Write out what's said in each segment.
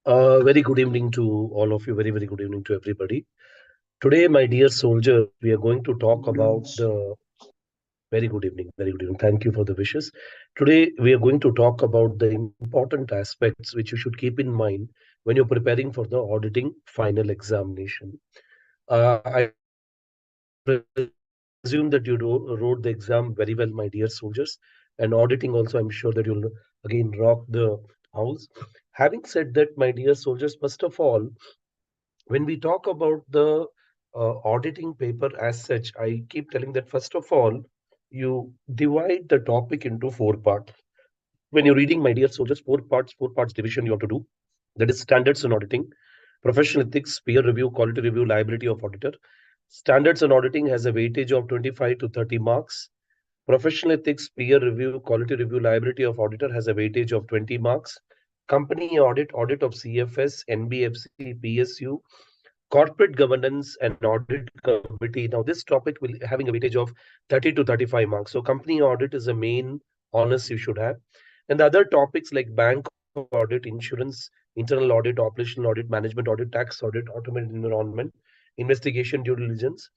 Very good evening to all of you. Very good evening to everybody. Today, my dear soldiers, we are going to talk about the very good evening. Very good evening. Thank you for the wishes. Today, we are going to talk about the important aspects which you should keep in mind when you're preparing for the auditing final examination. I presume that you wrote the exam very well, my dear soldiers. And auditing also, I'm sure that you'll again rock the house. Having said that, my dear soldiers, first of all, when we talk about the auditing paper as such, I keep telling that first of all, you divide the topic into four parts. When you're reading, my dear soldiers, four parts division you have to do. That is standards and auditing, professional ethics, peer review, quality review, liability of auditor. Standards and auditing has a weightage of 25 to 30 marks. Professional ethics, peer review, quality review, liability of auditor has a weightage of 20 marks. Company audit, audit of CFS, NBFC, PSU, corporate governance and audit committee. Now, this topic will having a weightage of 30 to 35 marks. So, company audit is a main honors you should have. And the other topics like bank audit, insurance, internal audit, operational audit, management audit, tax audit, automated environment, investigation, due diligence,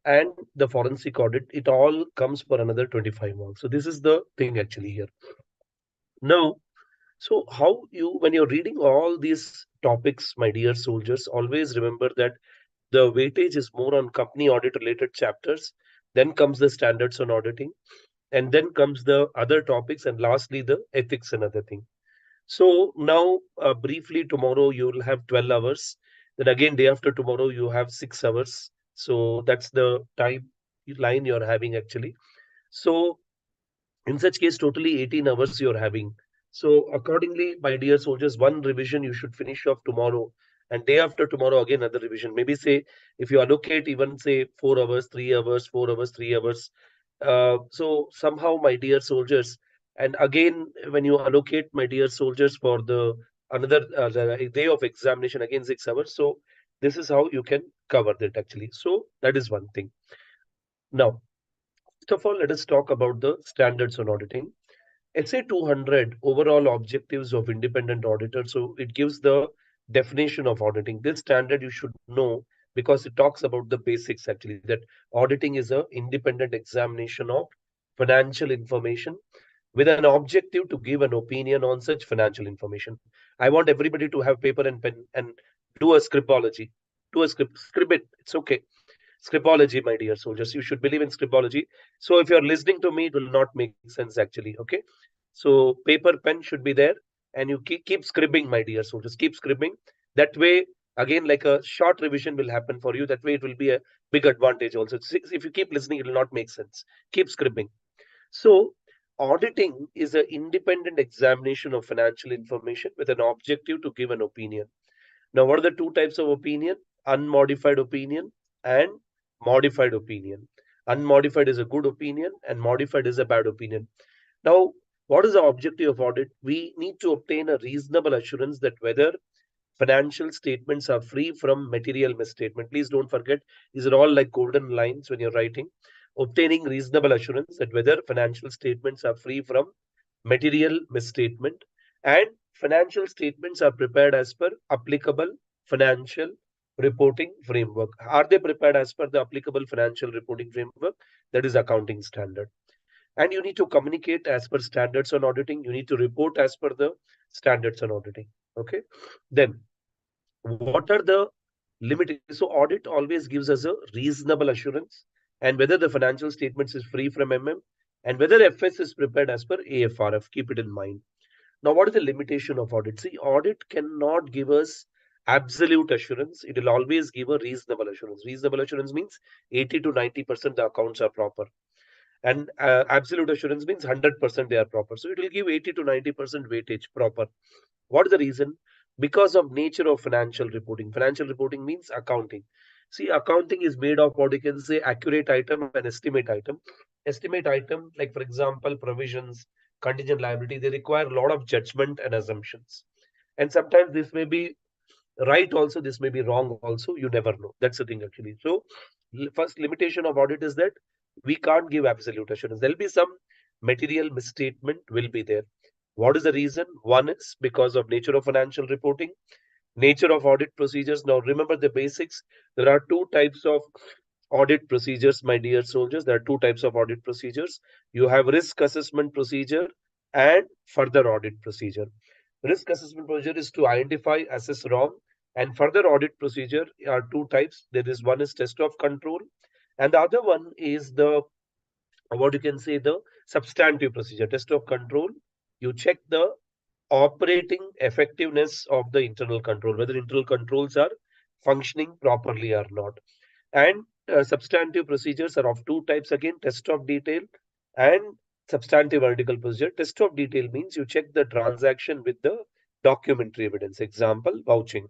and the forensic audit, it all comes for another 25 marks. So, this is the thing actually here. Now, so how you, when you're reading all these topics, my dear soldiers, always remember that the weightage is more on company audit related chapters. Then comes the standards on auditing, and then comes the other topics, and lastly the ethics and other thing. So now, briefly, tomorrow you will have 12 hours. Then again, day after tomorrow you have 6 hours. So that's the time line you're having actually. So in such case, totally 18 hours you're having. So accordingly, my dear soldiers, one revision you should finish off tomorrow, and day after tomorrow again another revision. Maybe say if you allocate even say 4 hours, 3 hours, 4 hours, 3 hours. So somehow, my dear soldiers, and again when you allocate, my dear soldiers, for the another the day of examination, again 6 hours. So this is how you can cover that actually. So that is one thing. Now, first of all, let us talk about the standards on auditing. SA 200 overall objectives of independent auditor. So it gives the definition of auditing. This standard you should know because it talks about the basics actually that auditing is a independent examination of financial information with an objective to give an opinion on such financial information. I want everybody to have paper and pen and do a scriptology. Do a script it. It's okay. Scriptology, my dear soldiers. You should believe in scriptology. So if you're listening to me, it will not make sense actually. Okay. So paper, pen should be there, and you keep scribbling, my dear soldiers. Keep scribbling. That way, again, like a short revision will happen for you. That way, it will be a big advantage also. If you keep listening, it will not make sense. Keep scribbling. So, auditing is an independent examination of financial information with an objective to give an opinion. Now, what are the two types of opinion? Unmodified opinion and modified opinion. Unmodified is a good opinion, and modified is a bad opinion. Now, what is the objective of audit? We need to obtain a reasonable assurance that whether financial statements are free from material misstatement. Please don't forget, these are all like golden lines when you're writing. Obtaining reasonable assurance that whether financial statements are free from material misstatement and financial statements are prepared as per applicable financial reporting framework. Are they prepared as per the applicable financial reporting framework? That is accounting standard. And you need to communicate as per standards on auditing. You need to report as per the standards on auditing. Okay. Then what are the limitations? So audit always gives us a reasonable assurance and whether the financial statements is free from and whether FS is prepared as per AFRF. Keep it in mind. Now, what is the limitation of audit? See, audit cannot give us absolute assurance. It will always give a reasonable assurance. Reasonable assurance means 80 to 90% the accounts are proper. And absolute assurance means 100% they are proper. So it will give 80 to 90% weightage proper. What is the reason? Because of nature of financial reporting. Financial reporting means accounting. See, accounting is made of what you can say accurate item and estimate item. Estimate item, like for example, provisions, contingent liability, they require a lot of judgment and assumptions. And sometimes this may be right also, this may be wrong also. You never know. That's the thing actually. So, first limitation of audit is that we can't give absolute assurance. There'll be some material misstatement will be there. What is the reason? One is because of nature of financial reporting. Nature of audit procedures. Now remember the basics. There are two types of audit procedures, my dear soldiers. There are two types of audit procedures. You have risk assessment procedure and further audit procedure. Risk assessment procedure is to identify, assess wrong, and further audit procedure are two types. There is one is test of control, and the other one is the what you can say the substantive procedure. Test of control, you check the operating effectiveness of the internal control, whether internal controls are functioning properly or not. And substantive procedures are of two types again, test of detail and substantive analytical procedure. Test of detail means you check the transaction with the documentary evidence, example, vouching.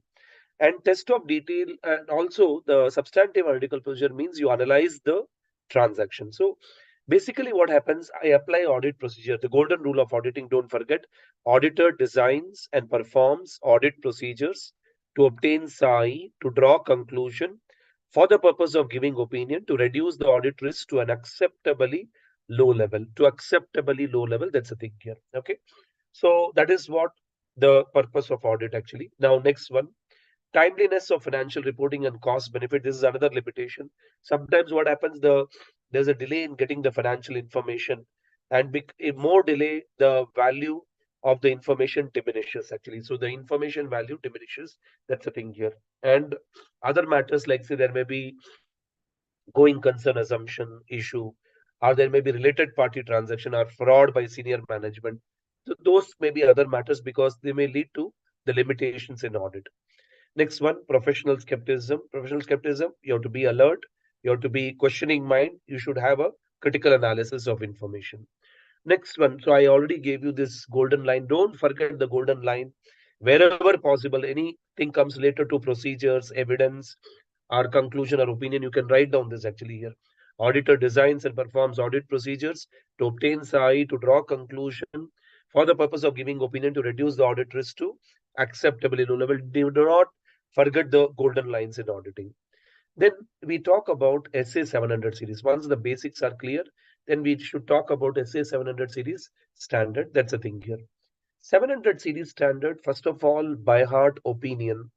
And test of detail and also the substantive analytical procedure means you analyze the transaction. So basically what happens, I apply audit procedure, the golden rule of auditing, don't forget, auditor designs and performs audit procedures to obtain SAI, to draw conclusion for the purpose of giving opinion, to reduce the audit risk to an acceptably low level, that's the thing here. Okay, so that is what the purpose of audit actually. Now next one, timeliness of financial reporting and cost benefit. This is another limitation. Sometimes what happens, there's a delay in getting the financial information, and if more delay, the value of the information diminishes actually. So the information value diminishes. That's the thing here. And other matters like say there may be going concern assumption issue, or there may be related party transaction or fraud by senior management. So those may be other matters because they may lead to the limitations in audit. Next one, professional skepticism. Professional skepticism, you have to be alert, you have to be questioning mind, you should have a critical analysis of information. Next one, so I already gave you this golden line. Don't forget the golden line. Wherever possible, anything comes later to procedures, evidence, or conclusion or opinion, you can write down this actually here. Auditor designs and performs audit procedures to obtain SAI, to draw conclusion for the purpose of giving opinion, to reduce the audit risk to acceptably low level. Do not forget the golden lines in auditing. Then we talk about SA 700 series. Once the basics are clear, then we should talk about SA 700 series standard. That's the thing here. 700 series standard, first of all, by heart opinion,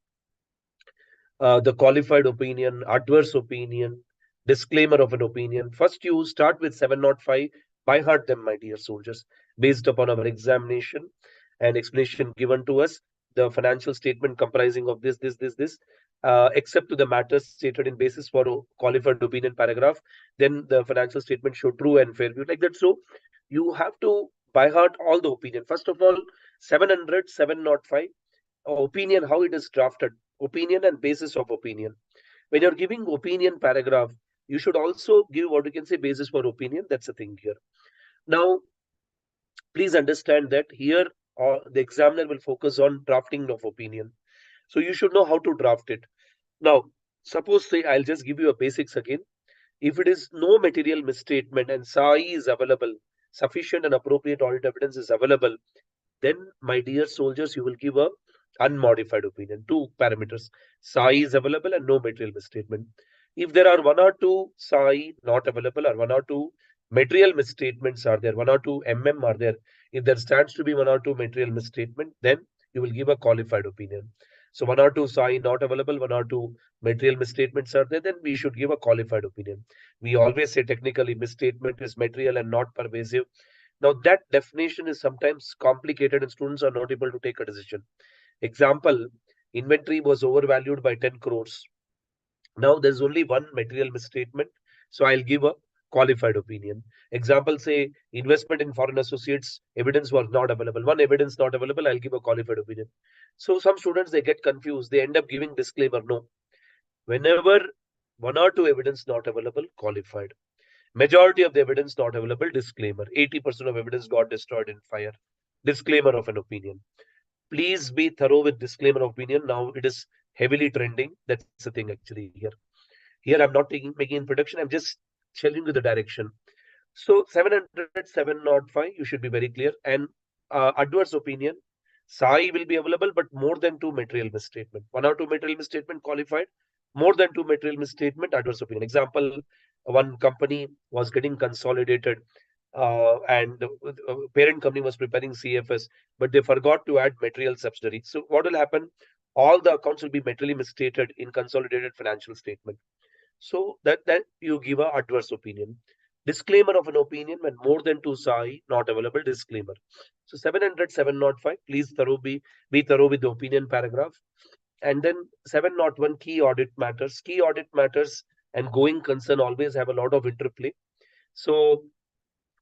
the qualified opinion, adverse opinion, disclaimer of an opinion. First, you start with 705, by heart them, my dear soldiers, based upon our examination and explanation given to us. The financial statement comprising of this, except to the matters stated in basis for qualified opinion paragraph, then the financial statement show true and fair view like that. So you have to by heart all the opinion. First of all, 700, 705, opinion, how it is drafted, opinion and basis of opinion. When you're giving opinion paragraph, you should also give what you can say basis for opinion. That's the thing here. Now, please understand that here the examiner will focus on drafting of opinion. So you should know how to draft it. Now, suppose say I'll just give you a basics again. If it is no material misstatement and SAI is available, sufficient and appropriate audit evidence is available, then my dear soldiers, you will give a unmodified opinion. Two parameters: SAI is available and no material misstatement. If there are one or two SAI not available or one or two material misstatements are there, one or two are there, if there stands to be one or two material misstatement, then you will give a qualified opinion. So one or two SAI not available, one or two material misstatements are there, then we should give a qualified opinion. We always say technically misstatement is material and not pervasive. Now that definition is sometimes complicated and students are not able to take a decision. Example, inventory was overvalued by 10 crores. Now there's only one material misstatement, so I'll give a qualified opinion. Example, say investment in foreign associates, evidence was not available. One evidence not available, I'll give a qualified opinion. So some students, they get confused. They end up giving disclaimer. No, whenever one or two evidence not available, qualified. Majority of the evidence not available, disclaimer. 80% of evidence got destroyed in fire. Disclaimer of an opinion. Please be thorough with disclaimer of opinion. Now it is heavily trending. That's the thing actually here. Here I'm not making introduction. I'm just telling you the direction. So 700, 705, you should be very clear. And adverse opinion, SAI will be available, but more than two material misstatement. One or two material misstatement qualified, more than two material misstatement, adverse opinion. Example, one company was getting consolidated and parent company was preparing CFS, but they forgot to add material subsidiary. So what will happen? all the accounts will be materially misstated in consolidated financial statement. So that you give a adverse opinion. Disclaimer of an opinion when more than two SAI not available. Disclaimer. So 700, 705. Please be thorough with the opinion paragraph. And then 701 key audit matters. Key audit matters and going concern always have a lot of interplay. So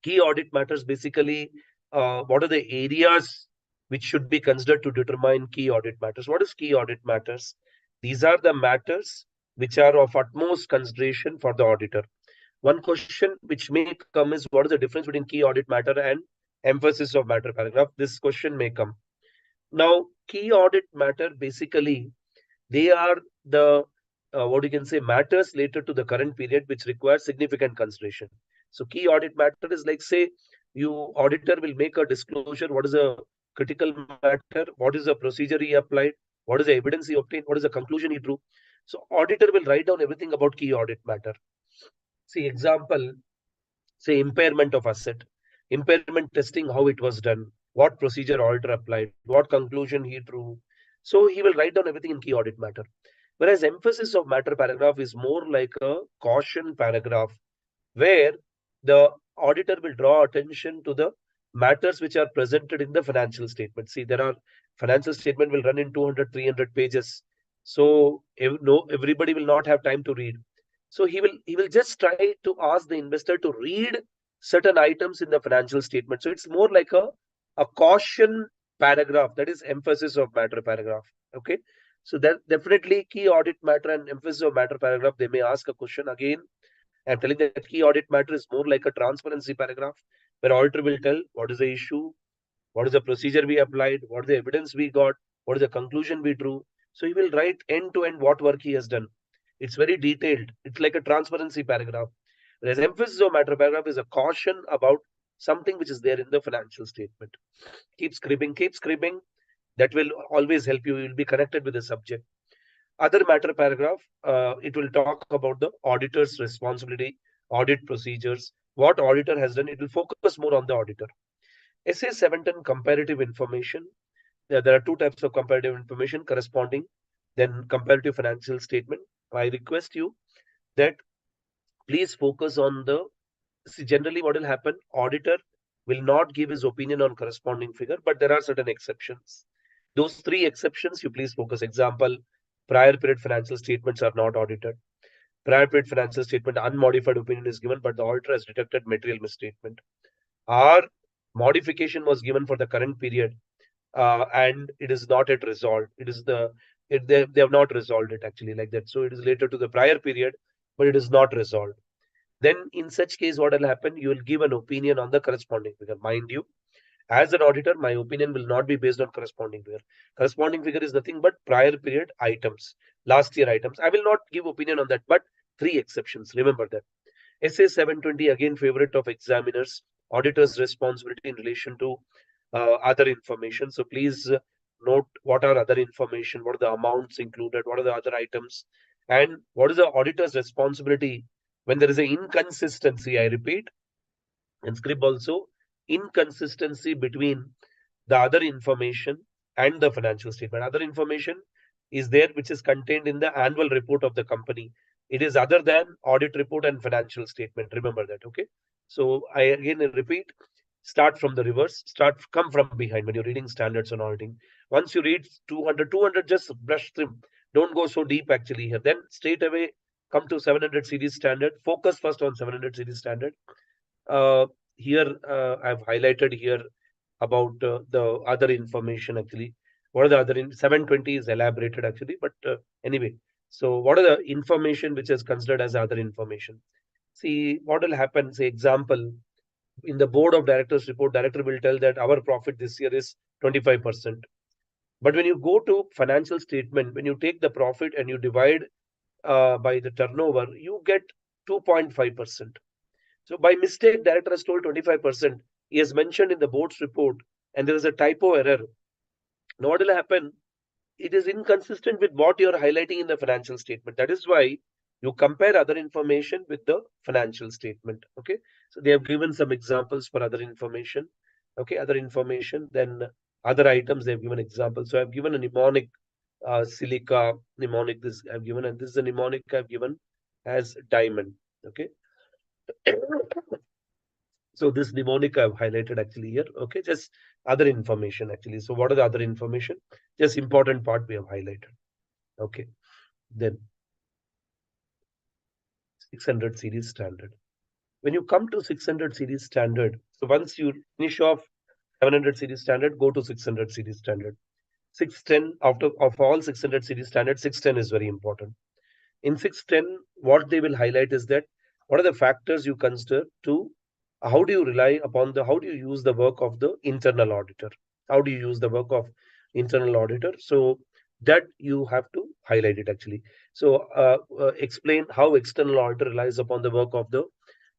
key audit matters basically, what are the areas which should be considered to determine key audit matters? What is key audit matters? These are the matters which are of utmost consideration for the auditor. One question which may come is, what is the difference between key audit matter and emphasis of matter paragraph? This question may come. Now, key audit matter basically, they are the what you can say matters related to the current period which require significant consideration. So key audit matter is like, say, you auditor will make a disclosure. What is a critical matter? What is the procedure he applied? What is the evidence he obtained? What is the conclusion he drew? So auditor will write down everything about key audit matter. See example, say impairment of asset, impairment testing, how it was done, what procedure auditor applied, what conclusion he drew. So he will write down everything in key audit matter. Whereas emphasis of matter paragraph is more like a caution paragraph, where the auditor will draw attention to the matters which are presented in the financial statement. See, there are financial statement will run in 200, 300 pages. So no, everybody will not have time to read. So he will just try to ask the investor to read certain items in the financial statement. So it's more like a caution paragraph, that is emphasis of matter paragraph. Okay. So that definitely key audit matter and emphasis of matter paragraph, they may ask a question again. I'm telling that key audit matter is more like a transparency paragraph, where auditor will tell what is the issue, what is the procedure we applied, what is the evidence we got, what is the conclusion we drew. So he will write end to end what work he has done. It's very detailed. It's like a transparency paragraph. Whereas emphasis of matter paragraph is a caution about something which is there in the financial statement. Keep scribbing, keep scribbing. That will always help you. You'll be connected with the subject. Other matter paragraph, it will talk about the auditor's responsibility, audit procedures, what auditor has done. It will focus more on the auditor. SA 710 comparative information. There are two types of comparative information corresponding, then comparative financial statement. I request you that please focus on the, see, generally what will happen, auditor will not give his opinion on corresponding figure, but there are certain exceptions. Those three exceptions you please focus. Example, prior period financial statements are not audited. Prior period financial statement unmodified opinion is given, but the auditor has detected material misstatement. Or modification was given for the current period, and it is not yet resolved. It is they have not resolved it actually, like that. So it is related to the prior period, but it is not resolved. Then in such case, what will happen? You will give an opinion on the corresponding figure. Mind you, as an auditor, my opinion will not be based on corresponding figure. Corresponding figure is nothing but prior period items, last year items. I will not give opinion on that, but three exceptions. Remember that. SA 720, again, favorite of examiners, auditor's responsibility in relation to other information. So please note what are other information, what are the amounts included, what are the other items, and what is the auditor's responsibility when there is an inconsistency. I repeat, and script also, inconsistency between the other information and the financial statement. Other information is there which is contained in the annual report of the company. It is other than audit report and financial statement. Remember that. Okay. So I again repeat, start from the reverse, come from behind when you're reading standards on auditing. Once you read 200, just brush through. Don't go so deep actually here. Then straight away come to 700 series standard. Focus first on 700 series standard. Uh, Here I've highlighted here about the other information actually. What are the other 720 is elaborated actually, but anyway. So what are the information which is considered as other information? See what will happen. Say example, in the board of directors report, director will tell that our profit this year is 25%. But when you go to financial statement, when you take the profit and you divide by the turnover, you get 2.5%. So by mistake, director has told 25%. He has mentioned in the board's report, and there is a typo error. Now what will happen? It is inconsistent with what you are highlighting in the financial statement. That is why you compare other information with the financial statement. Okay. So they have given some examples for other information. Okay. Other information, then other items, they have given examples. So I've given a mnemonic silica mnemonic this I've given, and this is the mnemonic I've given as diamond. Okay. So this mnemonic I've highlighted actually here. Okay, just other information actually. So what are the other information? Just important part we have highlighted. Okay, then 600 series standard. When you come to 600 series standard, so once you finish off 700 series standard, go to 600 series standard. 610 after of all 600 series standard, 610 is very important. In 610, what they will highlight is that what are the factors you consider to how do you rely upon how do you use the work of the internal auditor? How do you use the work of internal auditor? So that you have to highlight it actually. So explain how external auditor relies upon the work of the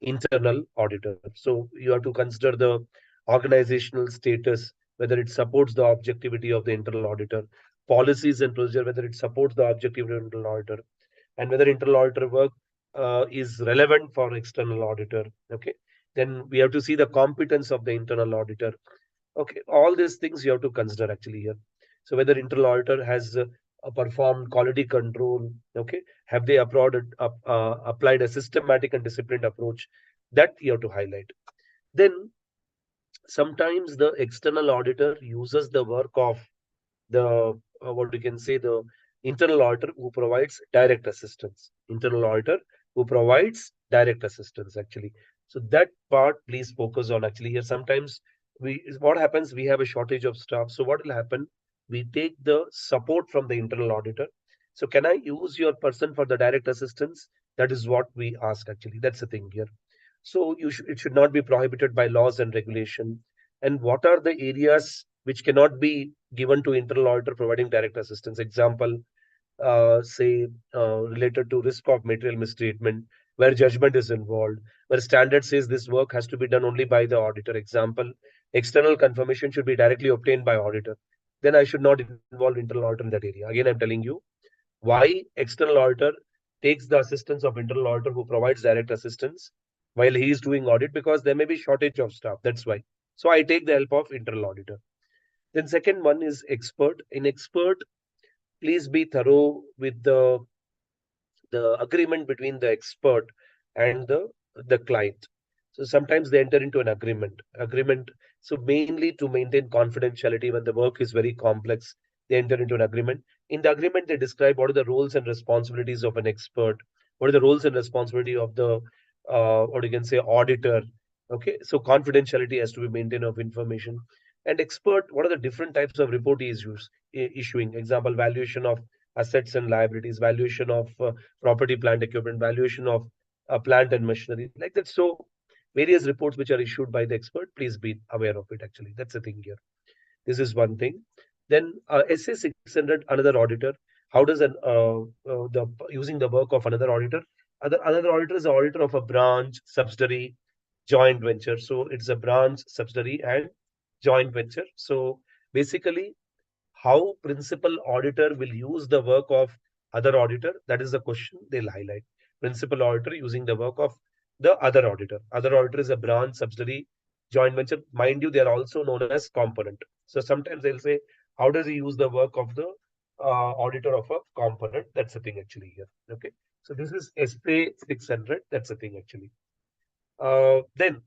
internal auditor. So you have to consider the organizational status, whether it supports the objectivity of the internal auditor, policies and procedure, whether it supports the objectivity of the internal auditor, and whether internal auditor work is relevant for external auditor. Okay, then we have to see the competence of the internal auditor. Okay, all these things you have to consider actually here. So whether internal auditor has performed quality control. Okay, have they applied a systematic and disciplined approach, that you have to highlight. Then sometimes the external auditor uses the work of the what you can say the internal auditor who provides direct assistance. Internal auditor who provides direct assistance actually. So that part please focus on actually here. Sometimes what happens, we have a shortage of staff. So what will happen, we take the support from the internal auditor. So can I use your person for the direct assistance? That is what we ask actually. That's the thing here. So it should not be prohibited by laws and regulation. And what are the areas which cannot be given to internal auditor providing direct assistance? Example, say related to risk of material misstatement, where judgment is involved, where standard says this work has to be done only by the auditor. Example, external confirmation should be directly obtained by auditor. Then I should not involve internal auditor in that area. Again, I'm telling you why external auditor takes the assistance of internal auditor who provides direct assistance while he is doing audit, because there may be shortage of staff. That's why. So I take the help of internal auditor. Then second one is expert. In expert, please be thorough with the agreement between the expert and the client. So sometimes they enter into an agreement. So mainly to maintain confidentiality when the work is very complex, they enter into an agreement. In the agreement, they describe what are the roles and responsibilities of an expert, what are the roles and responsibility of the what you can say auditor. Okay, so confidentiality has to be maintained of information. And expert, what are the different types of report he is issuing? Example, valuation of assets and liabilities, valuation of property, plant, equipment, valuation of plant and machinery, like that. So various reports which are issued by the expert, please be aware of it actually. That's the thing here. This is one thing. Then SA 600, another auditor. How does the using the work of another auditor? Another auditor is the auditor of a branch, subsidiary, joint venture. So it's a branch, subsidiary, and joint venture. So basically, how principal auditor will use the work of other auditor, that is the question they'll highlight. Principal auditor using the work of the other auditor is a branch, subsidiary, joint venture. Mind you, they are also known as component. So sometimes they'll say how does he use the work of the auditor of a component. That's the thing actually here. Okay, so this is SA 600. That's the thing actually. Then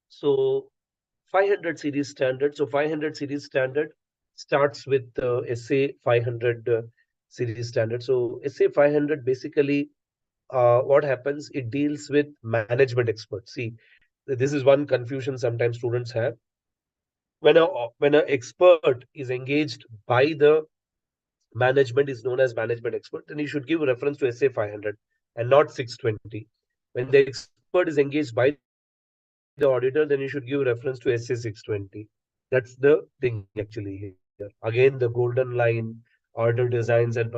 so 500 series standard. So 500 series standard starts with SA 500 series standard. So SA 500 basically what happens? It deals with management experts. See, this is one confusion sometimes students have. When an expert is engaged by the management, is known as management expert, then you should give reference to SA 500 and not 620. When the expert is engaged by the auditor, then you should give reference to SA 620. That's the thing actually here. Again, the golden line, auditor designs and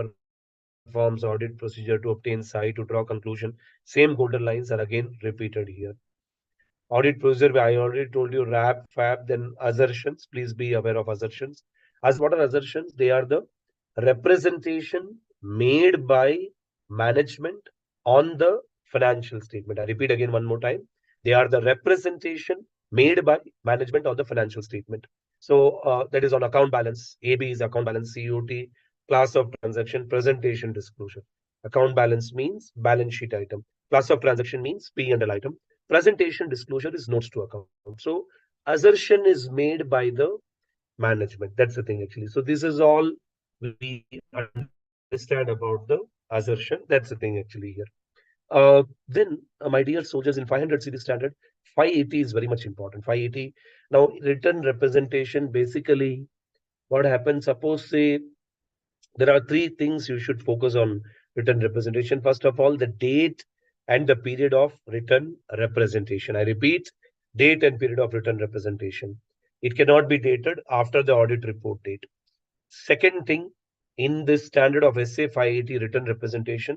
performs audit procedure to obtain SI to draw conclusion. Same golden lines are again repeated here. Audit procedure, I already told you RAP, FAB, then assertions. Please be aware of assertions. Assertions, what are assertions? They are the representation made by management on the financial statement. I repeat again one more time. They are the representation made by management on the financial statement. So that is on account balance. AB is account balance, COT, class of transaction, presentation disclosure. Account balance means balance sheet item. Class of transaction means P&L item. Presentation disclosure is notes to account. So assertion is made by the management. That's the thing actually. So this is all we understand about the assertion. That's the thing actually here. Then, my dear soldiers, in 500 series standard, 580 is very much important. 580. Now, written representation basically what happens? Suppose say there are three things you should focus on written representation. First of all, the date and the period of written representation. I repeat, date and period of written representation. It cannot be dated after the audit report date. Second thing, in this standard of SA 580 written representation,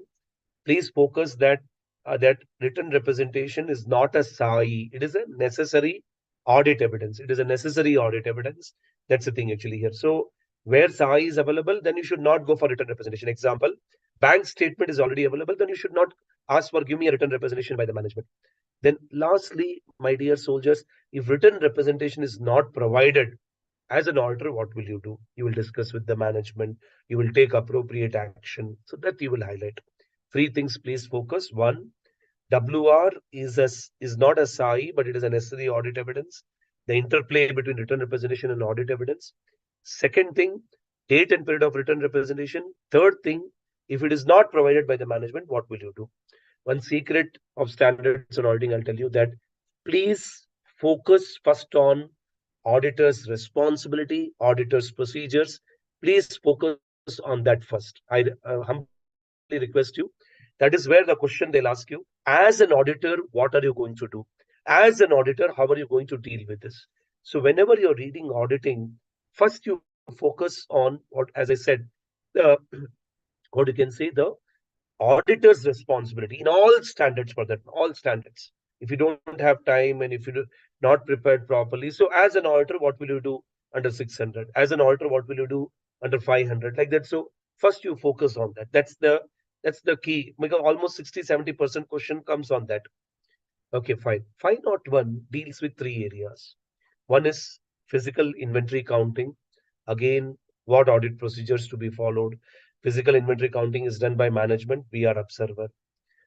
please focus that that written representation is not a SAI. It is a necessary audit evidence. It is a necessary audit evidence. That's the thing actually here. So where SAI is available, then you should not go for written representation. Example, bank statement is already available, then you should not ask for give me a written representation by the management. Then lastly, my dear soldiers, if written representation is not provided as an auditor, what will you do? You will discuss with the management. You will take appropriate action. So that you will highlight. Three things, please focus. One, WR is not a SAI, but it is a necessary audit evidence. The interplay between written representation and audit evidence. Second thing, date and period of written representation. Third thing, if it is not provided by the management, what will you do? One secret of standards on auditing, I'll tell you that please focus first on auditor's responsibility, auditor's procedures. Please focus on that first. I humbly request you. That is where the question they'll ask you. As an auditor, what are you going to do? As an auditor, how are you going to deal with this? So whenever you're reading auditing, first you focus on what, as I said, the what you can say, the auditor's responsibility in all standards for that, all standards. If you don't have time and if you do not prepared properly, so as an auditor, what will you do under 600? As an auditor, what will you do under 500? Like that. So first you focus on that. That's the key, because almost 60-70% question comes on that. Okay, fine. 501 deals with three areas. One is physical inventory counting. Again, what audit procedures to be followed? Physical inventory counting is done by management. We are observer.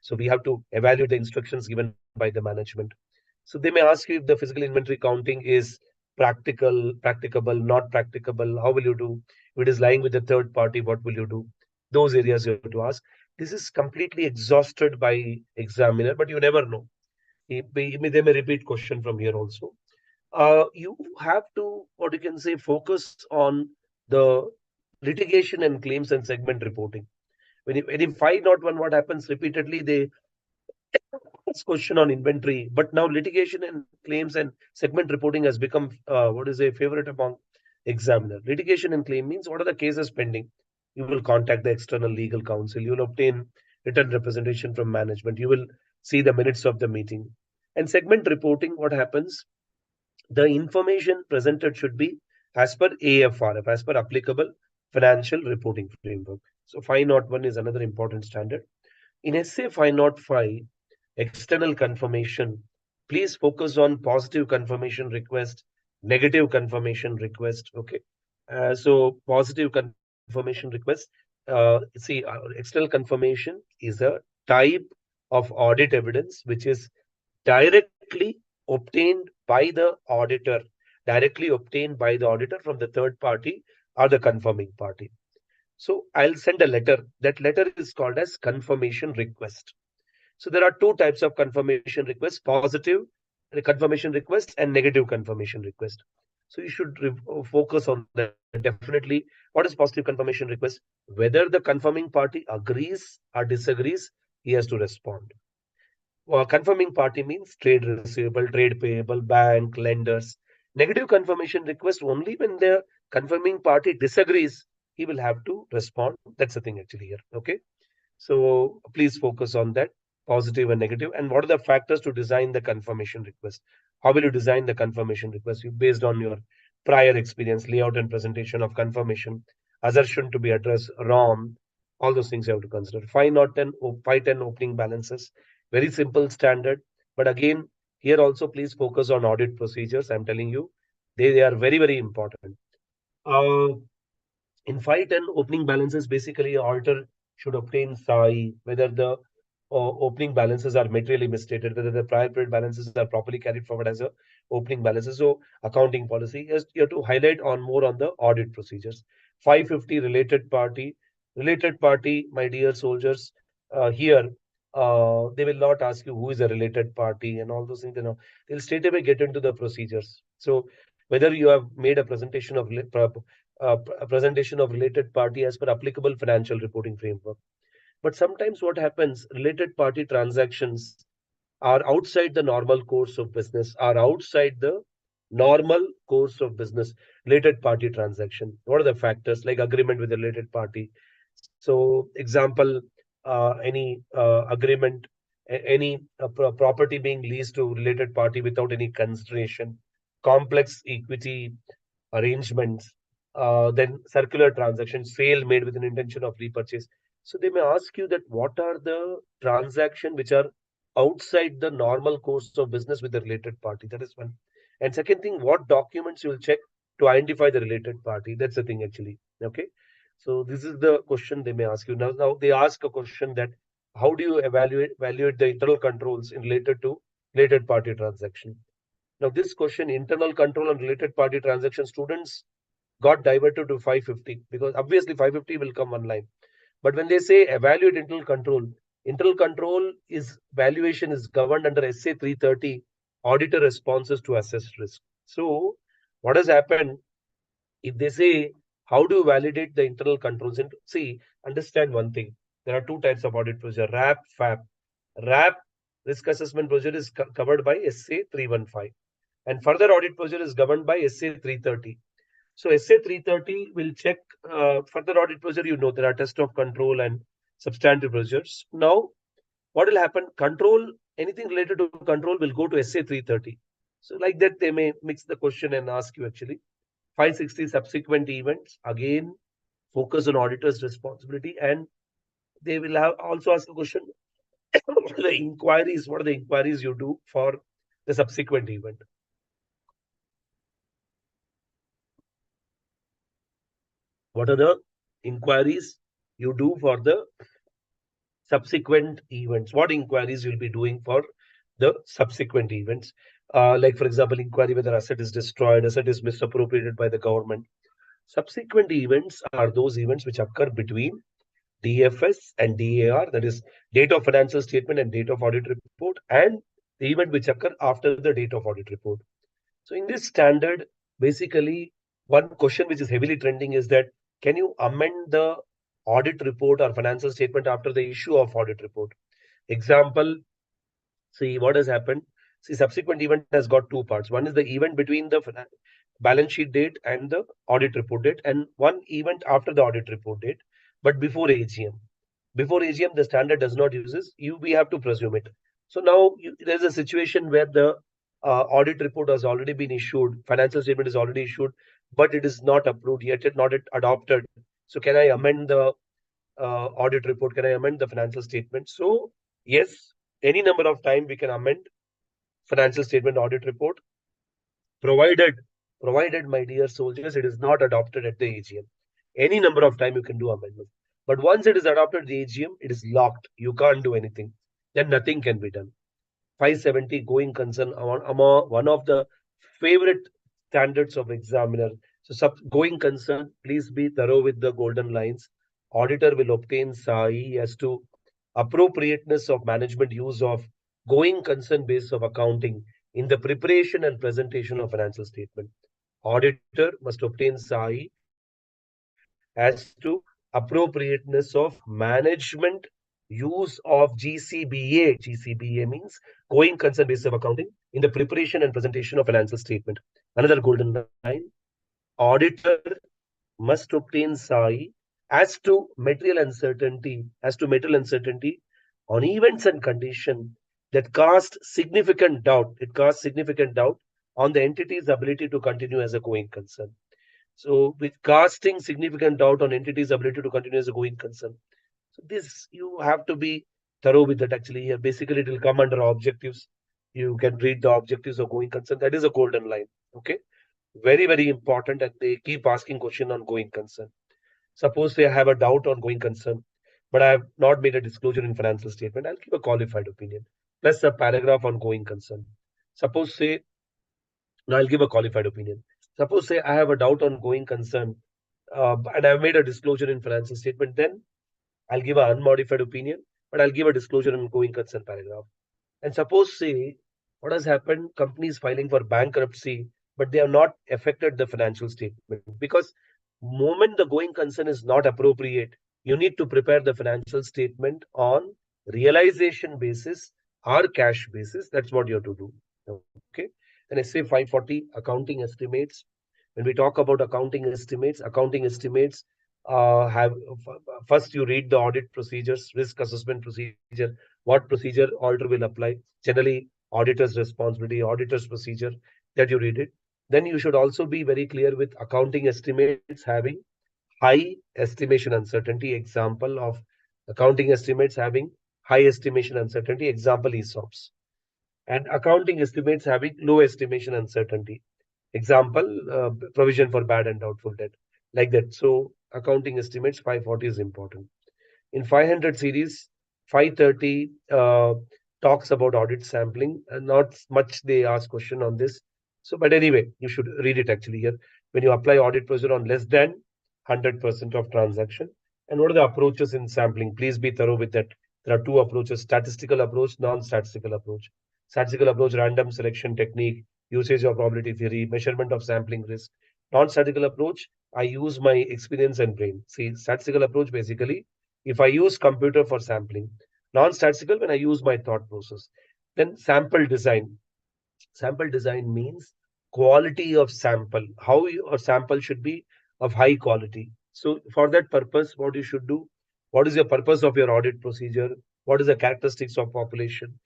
So we have to evaluate the instructions given by the management. So they may ask you if the physical inventory counting is practicable, not practicable. How will you do? If it is lying with the third party, what will you do? Those areas you have to ask. This is completely exhausted by examiner, but you never know. They may repeat question from here also. You have to, what you can say, focus on the litigation and claims and segment reporting. When in 501, what happens repeatedly, they ask question on inventory, but now litigation and claims and segment reporting has become what is a favorite among examiner. Litigation and claim means what are the cases pending. You will contact the external legal counsel. You will obtain written representation from management. You will see the minutes of the meeting. And segment reporting, what happens? The information presented should be as per AFRF, as per applicable financial reporting framework. So 501 is another important standard. In SA 505, external confirmation, please focus on positive confirmation request, negative confirmation request. Okay. So positive confirmation request. External confirmation is a type of audit evidence which is directly obtained by the auditor, directly obtained by the auditor from the third party or the confirming party. So I'll send a letter. That letter is called as confirmation request. So there are two types of confirmation requests: positive confirmation request and negative confirmation request. So you should focus on that definitely. What is positive confirmation request? Whether the confirming party agrees or disagrees, he has to respond. Confirming party means trade receivable, trade payable, bank, lenders. Negative confirmation request only when the confirming party disagrees, he will have to respond. That's the thing actually here. Okay. So please focus on that, positive and negative. And what are the factors to design the confirmation request? How will you design the confirmation request? Based on your prior experience, layout and presentation of confirmation, assertion to be addressed, ROM, all those things you have to consider. 510 opening balances, very simple standard. But again, here also please focus on audit procedures. I'm telling you, they are very, very important. Uh, In 510 opening balances, basically auditor should obtain SAI, whether the opening balances are materially misstated, whether the prior period balances are properly carried forward as a opening balances. So accounting policy is you have to highlight on more on the audit procedures. 550 related party, my dear soldiers, here they will not ask you who is a related party and all those things. They'll straight away get into the procedures. So whether you have made a presentation of a presentation of related party as per applicable financial reporting framework. But sometimes what happens, related party transactions are outside the normal course of business, are outside the normal course of business. Related party transaction. What are the factors like agreement with the related party? So, example, any agreement, any property being leased to related party without any consideration, complex equity arrangements, then circular transactions, sale made with an intention of repurchase. So they may ask you that what are the transactions which are outside the normal course of business with the related party. That is one. And second thing, what documents you will check to identify the related party. That's the thing actually. Okay. So this is the question they may ask you. Now they ask a question that how do you evaluate the internal controls in related to related party transaction? Now, this question, internal control and related party transaction, students got diverted to 550 because obviously 550 will come online. But when they say evaluate internal control is valuation is governed under SA 330, auditor responses to assessed risk. So, what has happened if they say, how do you validate the internal controls? And see, understand one thing. There are two types of audit procedure, RAP, FAP. RAP, risk assessment procedure, is covered by SA 315. And further audit procedure is governed by SA 330. So SA 330 will check further audit procedure. You know, there are test of control and substantive procedures. Now, what will happen? Control, anything related to control will go to SA 330. So like that, they may mix the question and ask you actually. 560 subsequent events, again, focus on auditor's responsibility. And they will have also ask the question, what are the inquiries you do for the subsequent event? What are the inquiries you do for the subsequent events? What inquiries you'll be doing for the subsequent events? Like, for example, inquiry whether asset is destroyed, asset is misappropriated by the government. Subsequent events are those events which occur between DFS and DAR, that is, date of financial statement and date of audit report, and the event which occur after the date of audit report. So in this standard, basically, one question which is heavily trending is that can you amend the audit report or financial statement after the issue of audit report? Example, see what has happened. See, subsequent event has got two parts. One is the event between the balance sheet date and the audit report date, and one event after the audit report date, but before AGM. Before AGM, the standard does not use this. We have to presume it. So now there's a situation where the audit report has already been issued, financial statement is already issued, but it is not approved yet, not yet adopted. So can I amend the audit report? Can I amend the financial statement? So yes, any number of time we can amend financial statement audit report, provided, my dear soldiers, it is not adopted at the AGM. Any number of time you can do amendment. But once it is adopted at the AGM, it is locked. You can't do anything. Then nothing can be done. 570 going concern among one of the favorite standards of examiner. So going concern, please be thorough with the golden lines. Auditor will obtain SAI as to appropriateness of management use of going concern base of accounting in the preparation and presentation of financial statement. Auditor must obtain SAI as to appropriateness of management use of GCBA. GCBA means going concern basis of accounting in the preparation and presentation of financial statement. Another golden line, auditor must obtain SAI as to material uncertainty on events and condition that cast significant doubt. It casts significant doubt on the entity's ability to continue as a going concern. So, with casting significant doubt on entity's ability to continue as a going concern. So, this you have to be thorough with that actually. Here, basically, it will come under objectives. You can read the objectives of going concern. That is a golden line. Okay. Very, very important. And they keep asking question on going concern. Suppose say I have a doubt on going concern, but I have not made a disclosure in financial statement. I'll give a qualified opinion plus a paragraph on going concern. Suppose say now I'll give a qualified opinion. Suppose say I have a doubt on going concern, and I've made a disclosure in financial statement. Then I'll give an unmodified opinion, but I'll give a disclosure in going concern paragraph. And suppose, say, what has happened, companies filing for bankruptcy, but they have not affected the financial statement because moment the going concern is not appropriate, you need to prepare the financial statement on realization basis or cash basis. That's what you have to do. Okay. And SA 540 accounting estimates. When we talk about accounting estimates have first you read the audit procedures, risk assessment procedure, what procedure auditor will apply, generally auditor's responsibility, auditor's procedure, that you read it. Then you should also be very clear with accounting estimates having high estimation uncertainty. Example of accounting estimates having high estimation uncertainty. Example ESOPs. And accounting estimates having low estimation uncertainty. Example, provision for bad and doubtful debt, like that. So accounting estimates 540 is important. In 500 series, 530 talks about audit sampling, and not much they ask question on this. So, but anyway, you should read it actually here. When you apply audit pressure on less than 100% of transaction, and what are the approaches in sampling? Please be thorough with that. There are two approaches: statistical approach, non-statistical approach. Statistical approach, random selection technique, usage of probability theory, measurement of sampling risk. Non-statistical approach, I use my experience and brain. See, statistical approach basically if I use computer for sampling, non-statistical when I use my thought process. Then sample design. Sample design means quality of sample, how your sample should be of high quality. So for that purpose, what you should do, what is your purpose of your audit procedure, what is the characteristics of population.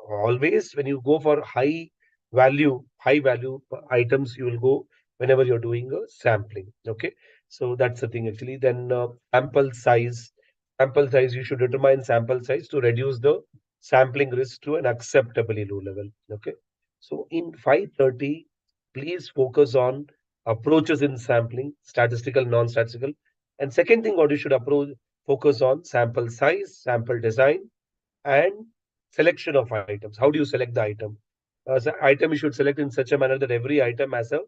Always when you go for high value items, you will go whenever you're doing a sampling. Okay, so that's the thing actually. Then sample size, you should determine sample size to reduce the sampling risk to an acceptably low level. Okay, so in 530, please focus on approaches in sampling, statistical, non-statistical. And second thing, what you should approach focus on sample size, sample design, and selection of items. How do you select the item? So item you should select in such a manner that every item has a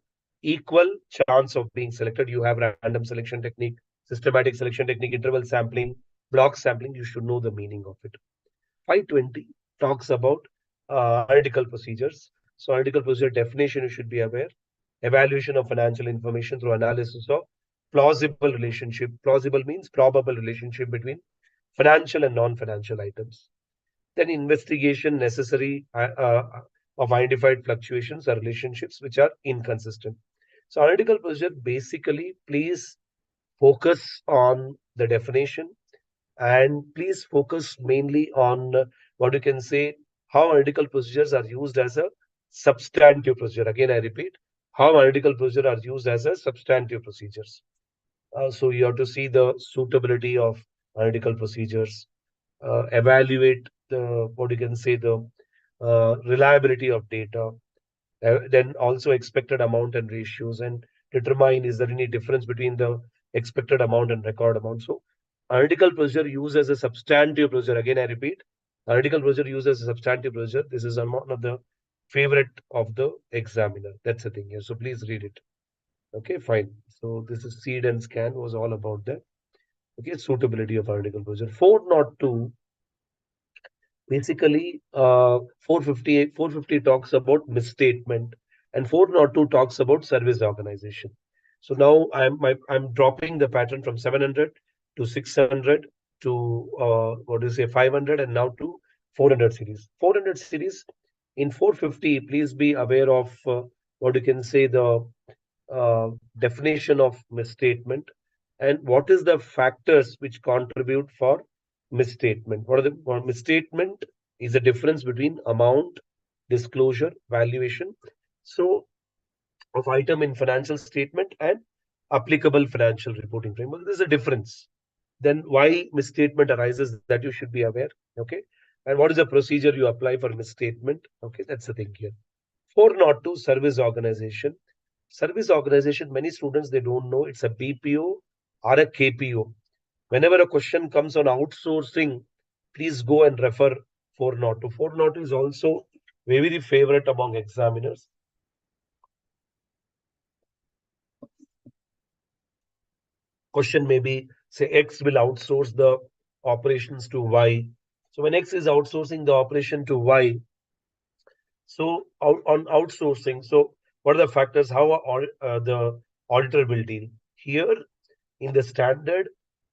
equal chance of being selected. You have random selection technique, systematic selection technique, interval sampling, block sampling. You should know the meaning of it. 520 talks about analytical procedures. So analytical procedure definition you should be aware. Evaluation of financial information through analysis of plausible relationship. Plausible means probable relationship between financial and non-financial items. Then investigation necessary of identified fluctuations or relationships which are inconsistent. So analytical procedure basically please focus on the definition and please focus mainly on what you can say how analytical procedures are used as a substantive procedure. Again, I repeat, how analytical procedure are used as a substantive procedures. So you have to see the suitability of analytical procedures, evaluate the what you can say the reliability of data, then also expected amount and ratios, and determine is there any difference between the expected amount and record amount. So analytical procedure used as a substantive procedure. Again, I repeat, analytical procedure used as a substantive procedure. This is one of the favorite of the examiner. That's the thing here. So please read it. Okay, fine. So this is seed and scan was all about that. Okay, suitability of analytical procedure. 402 basically 450 talks about misstatement and 402 talks about service organization. So now I'm dropping the pattern from 700 to 600 to what do you say 500 and now to 400 series. 400 series in 450, please be aware of what you can say the definition of misstatement and what is the factors which contribute for misstatement. What are the misstatement is the difference between amount, disclosure, valuation. So of item in financial statement and applicable financial reporting framework. There's a difference. Then why misstatement arises that you should be aware. Okay. And what is the procedure you apply for misstatement? Okay, that's the thing here. 402 service organization. Service organization, many students they don't know it's a BPO are a KPO. Whenever a question comes on outsourcing, please go and refer 402. 402 is also very favorite among examiners. Question may be, say, X will outsource the operations to Y. So when X is outsourcing the operation to Y, so on outsourcing, so what are the factors? How the auditor will deal? Here in the standard,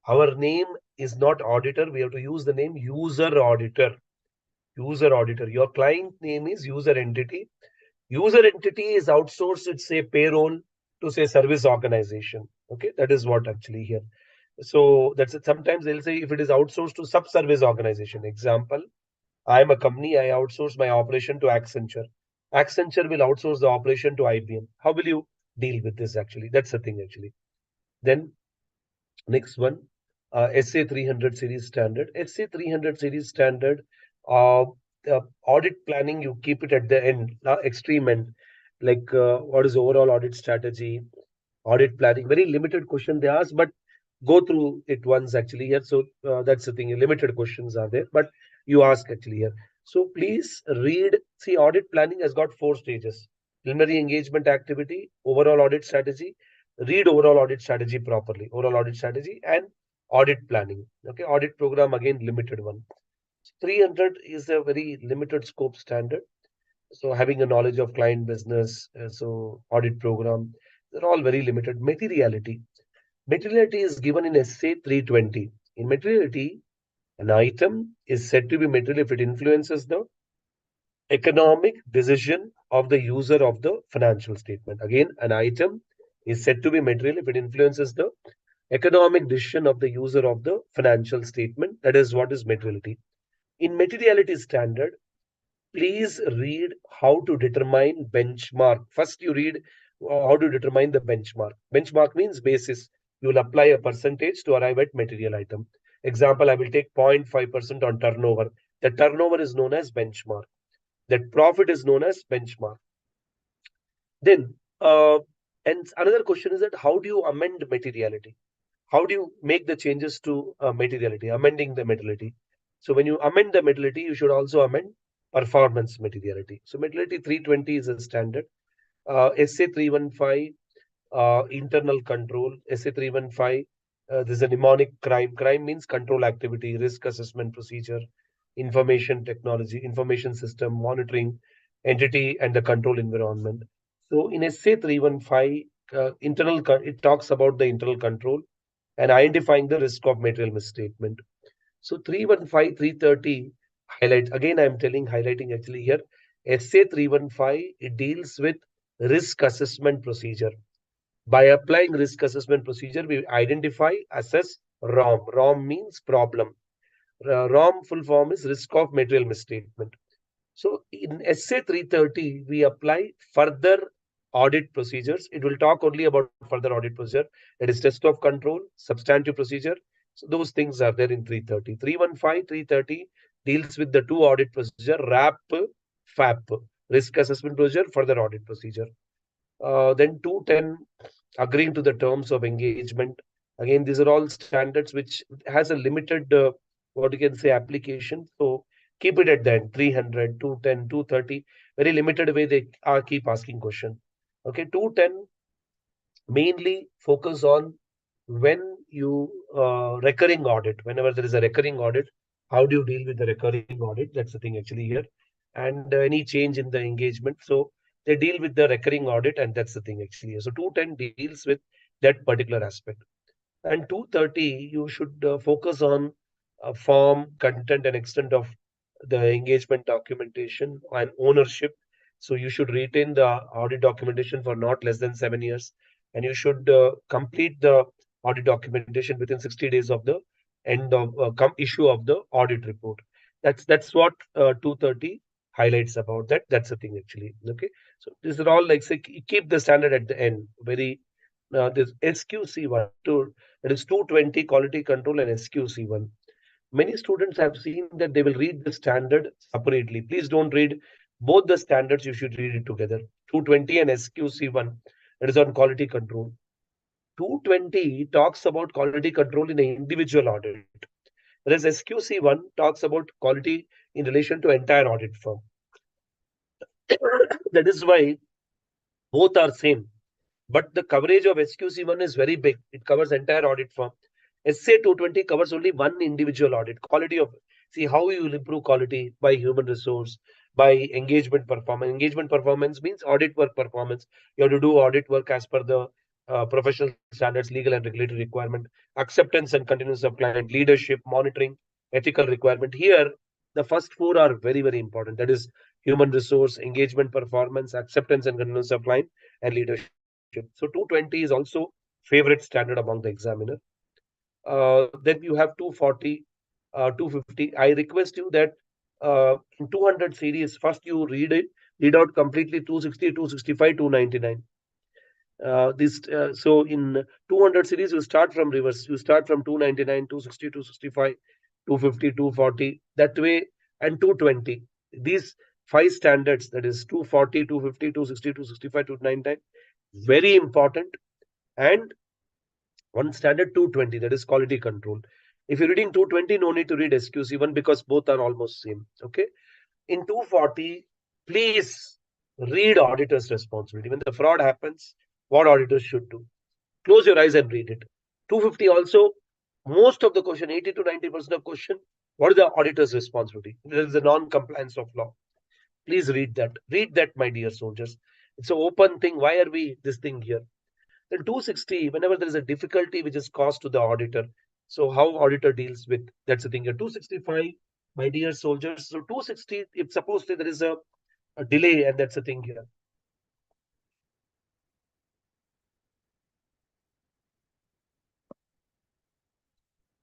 our name is not auditor. We have to use the name user auditor. User auditor. Your client name is user entity. User entity is outsourced, it's say payroll to say service organization. Okay, that is what actually here. So that's it. Sometimes they'll say if it is outsourced to sub-service organization. Example, I am a company, I outsource my operation to Accenture. Accenture will outsource the operation to IBM. How will you deal with this actually? That's the thing actually. Then next one, SA 300 series standard. SA 300 series standard, uh, audit planning, you keep it at the end, extreme end. Like what is overall audit strategy, audit planning. Very limited question they ask, but go through it once actually here. So that's the thing. Limited questions are there, but you ask actually here. So please read. See, audit planning has got 4 stages: preliminary engagement activity, overall audit strategy. Read overall audit strategy properly. Overall audit strategy and audit planning. Okay, audit program again limited one. 300 is a very limited scope standard. So having a knowledge of client business, so audit program, they're all very limited. Materiality. Materiality is given in SA 320. In materiality, an item is said to be material if it influences the economic decision of the user of the financial statement. Again, an item is said to be material if it influences the economic decision of the user of the financial statement. That is what is materiality. In materiality standard, please read how to determine benchmark. First, you read how to determine the benchmark. Benchmark means basis. You will apply a percentage to arrive at material item. Example, I will take 0.5% on turnover. The turnover is known as benchmark. That profit is known as benchmark. Then, and another question is that how do you amend materiality? How do you make the changes to materiality, amending the materiality? So when you amend the materiality, you should also amend performance materiality. So materiality 320 is a standard. SA 315, internal control. SA 315, this is a mnemonic crime. Crime means control activity, risk assessment procedure, information technology, information system, monitoring, entity, and the control environment. So in SA 315, it talks about the internal control and identifying the risk of material misstatement. So 315, 330 highlight. Again, I am highlighting actually here. SA 315, it deals with risk assessment procedure. By applying risk assessment procedure, we identify, assess ROM. ROM means problem. ROM full form is risk of material misstatement. So in SA 330, we apply further audit procedures. It will talk only about further audit procedure. That is test of control, substantive procedure. So those things are there in 330. 315, 330 deals with the two audit procedure, RAP, FAP, risk assessment procedure, further audit procedure. Then 210, agreeing to the terms of engagement. Again, these are all standards which has a limited, what you can say, application. So keep it at the end, 300, 210, 230. Very limited way they are keep asking question. Okay, 210 mainly focus on when you recurring audit. Whenever there is a recurring audit, how do you deal with the recurring audit? That's the thing actually here. And any change in the engagement. So they deal with the recurring audit, and that's the thing actually. So 210 deals with that particular aspect. And 230, you should focus on form, content, and extent of the engagement documentation and ownership. So you should retain the audit documentation for not less than 7 years, and you should complete the audit documentation within 60 days of the end of issue of the audit report. That's what 230 highlights about that. That's the thing actually. Okay, so these are all like say keep the standard at the end. Very this SQC1 to that is 220 quality control and SQC1. Many students have seen that they will read the standard separately. Please don't read both the standards, you should read it together. 220 and SQC1, that is on quality control. 220 talks about quality control in an individual audit, whereas SQC1 talks about quality in relation to entire audit firm. That is why both are same. But the coverage of SQC1 is very big. It covers entire audit firm. SA 220 covers only one individual audit. Quality of, see how you will improve quality by human resource, by engagement performance. Engagement performance means audit work performance. You have to do audit work as per the professional standards, legal and regulatory requirement, acceptance and continuous of client, leadership, monitoring, ethical requirement. Here, the first four are very, very important. That is human resource, engagement performance, acceptance and continuous of client, and leadership. So 220 is also favorite standard among the examiner. Then you have 240, 250. I request you that in 200 series, first you read out completely 260, 265, 299. So in 200 series, you start from reverse. You start from 299, 260, 265, 250, 240. That way, and 220. These five standards, that is 240, 250, 260, 265, 299, very important. And one standard 220, that is quality control. If you're reading 220, no need to read SQC1 because both are almost same. Okay. In 240, please read auditor's responsibility. When the fraud happens, what auditors should do. Close your eyes and read it. 250 also, most of the question, 80 to 90% of question, what is the auditor's responsibility? There is the non-compliance of law. Please read that. Read that, my dear soldiers. It's an open thing. Why are we this thing here? Then 260, whenever there is a difficulty which is caused to the auditor, so how auditor deals with, that's the thing here. 265, my dear soldiers. So 260, if supposedly there is a delay, and that's the thing here.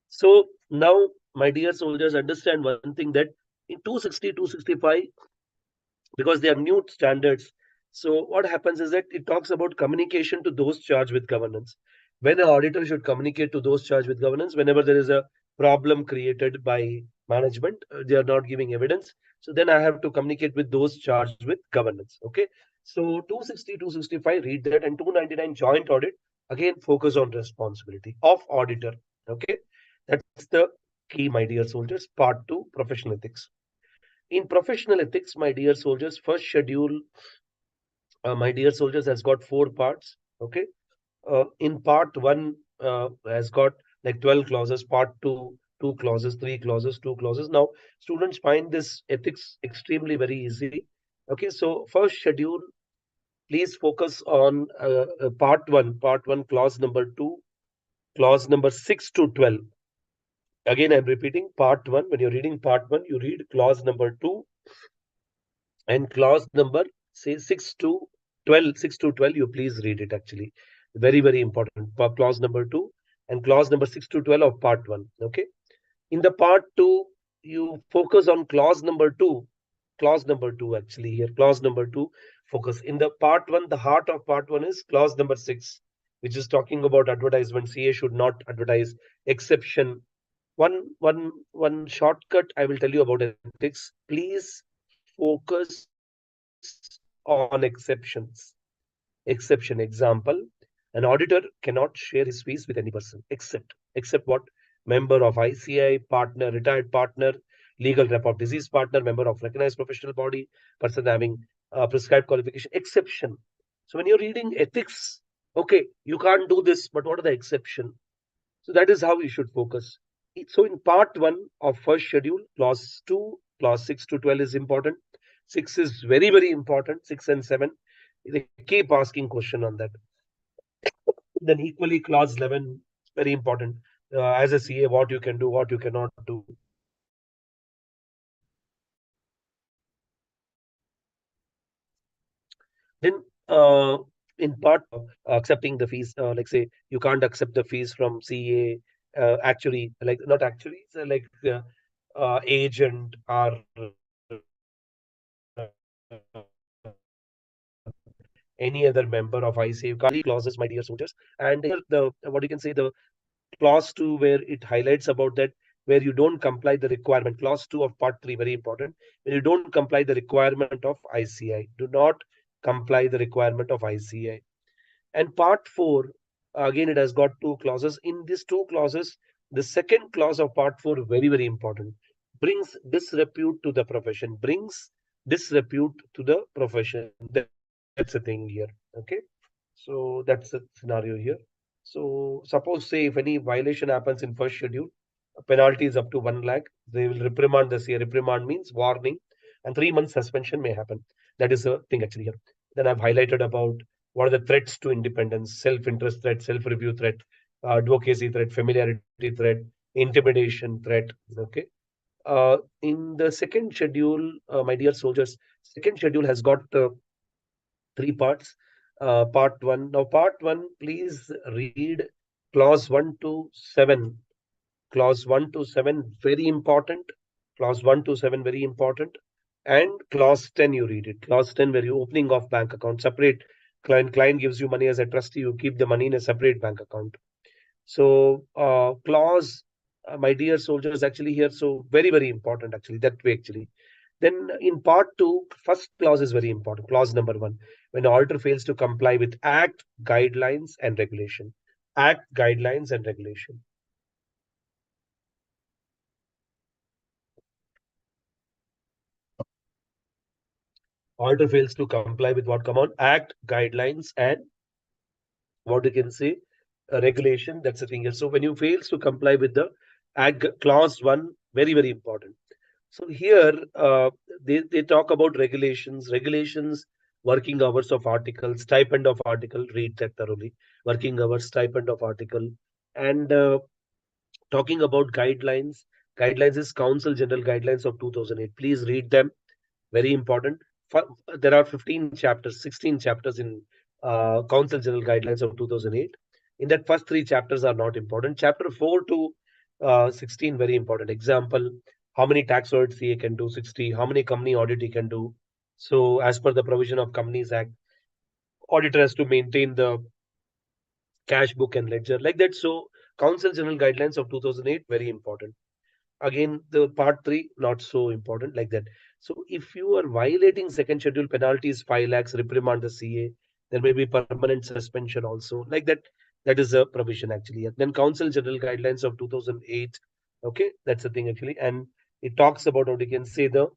So now, my dear soldiers, understand one thing, that in 260, 265, because they are new standards. So what happens is that it talks about communication to those charged with governance. When an auditor should communicate to those charged with governance, whenever there is a problem created by management, they are not giving evidence. So then I have to communicate with those charged with governance. Okay. So 260, 265, read that, and 299 joint audit, again, focus on responsibility of auditor. Okay. That's the key, my dear soldiers. Part two, professional ethics. In professional ethics, my dear soldiers, first schedule, my dear soldiers, has got four parts. Okay. In part one, has got like 12 clauses, part two, two clauses, three clauses, two clauses. Now, students find this ethics extremely very easy. Okay. So, first schedule, please focus on part one, clause number two, clause number 6 to 12. Again, I'm repeating part one. When you're reading part one, you read clause number two, and clause number, say, 6 to 12, 6 to 12, you please read it actually. Very, very important. Clause number 2 and clause number 6 to 12 of part 1. Okay. In the part 2, you focus on clause number 2. Clause number 2, actually, here. Clause number 2, focus. In the part 1, the heart of part 1 is clause number 6, which is talking about advertisement. CA should not advertise. Exception. One shortcut I will tell you about ethics. Please focus on exceptions. Exception example, an auditor cannot share his fees with any person except what? Member of ICI, partner, retired partner, legal rep of disease partner, member of recognized professional body, person having prescribed qualification. Exception. So when you're reading ethics, okay, you can't do this, but what are the exception? So that is how you should focus. So in part one of first schedule, clause 2, clause 6 to 12 is important. 6 is very, very important. 6 and 7. They keep asking question on that. Then equally clause 11, very important. As a CA, what you can do, what you cannot do. Then in part accepting the fees, like say you can't accept the fees from CA, actually, like not actually, so like agent or any other member of ICA. Clauses, my dear soldiers. And here the what you can say, the clause 2, where it highlights about that, where you don't comply the requirement. Clause 2 of part 3, very important. When you don't comply the requirement of ICI, do not comply the requirement of ICI. And part 4, Again, it has got two clauses. In these two clauses, the second clause of part 4, very, very important, brings disrepute to the profession. Brings disrepute to the profession. That's the thing here. Okay. So that's the scenario here. So suppose say if any violation happens in first schedule, a penalty is up to 1 lakh. They will reprimand this year. Reprimand means warning, and 3 months suspension may happen. That is a thing actually here. Then I've highlighted about what are the threats to independence: self-interest threat, self-review threat, advocacy threat, familiarity threat, intimidation threat. Okay. In the second schedule, my dear soldiers, second schedule has got three parts. Part one. Now, part one, please read clause 1 to 7. Clause 1 to 7, very important. Clause 1 to 7, very important. And clause 10, you read it. Clause 10, where you opening of bank account, separate. Client gives you money as a trustee, you keep the money in a separate bank account. So, clause, my dear soldiers, actually here, so very, very important, actually, that way, actually. Then in part two, first clause is very important. Clause number 1, when the auditor fails to comply with Act, guidelines, and regulation. Act, guidelines, and regulation. Auditor fails to comply with what come on? Act, guidelines, and what you can say, regulation. That's the thing here. So when you fails to comply with the Act clause 1, very, very important. So here they talk about regulations, working hours of article, stipend of article, read that thoroughly, working hours, stipend of article, and talking about guidelines. Guidelines is Council General Guidelines of 2008. Please read them, very important. There are 15 chapters, 16 chapters in Council General Guidelines of 2008. In that, first three chapters are not important. Chapter 4 to 16, very important. Example, how many tax audits CA can do? 60. How many company audit he can do? So, as per the provision of Companies Act, auditor has to maintain the cash book and ledger like that. So, Council General Guidelines of 2008, very important. Again, the part 3, not so important like that. So if you are violating second schedule, penalty is 5 lakhs, reprimand the CA. There may be permanent suspension also like that. That is a provision actually. Then Council General Guidelines of 2008. Okay, that's the thing actually. And it talks about how you can say the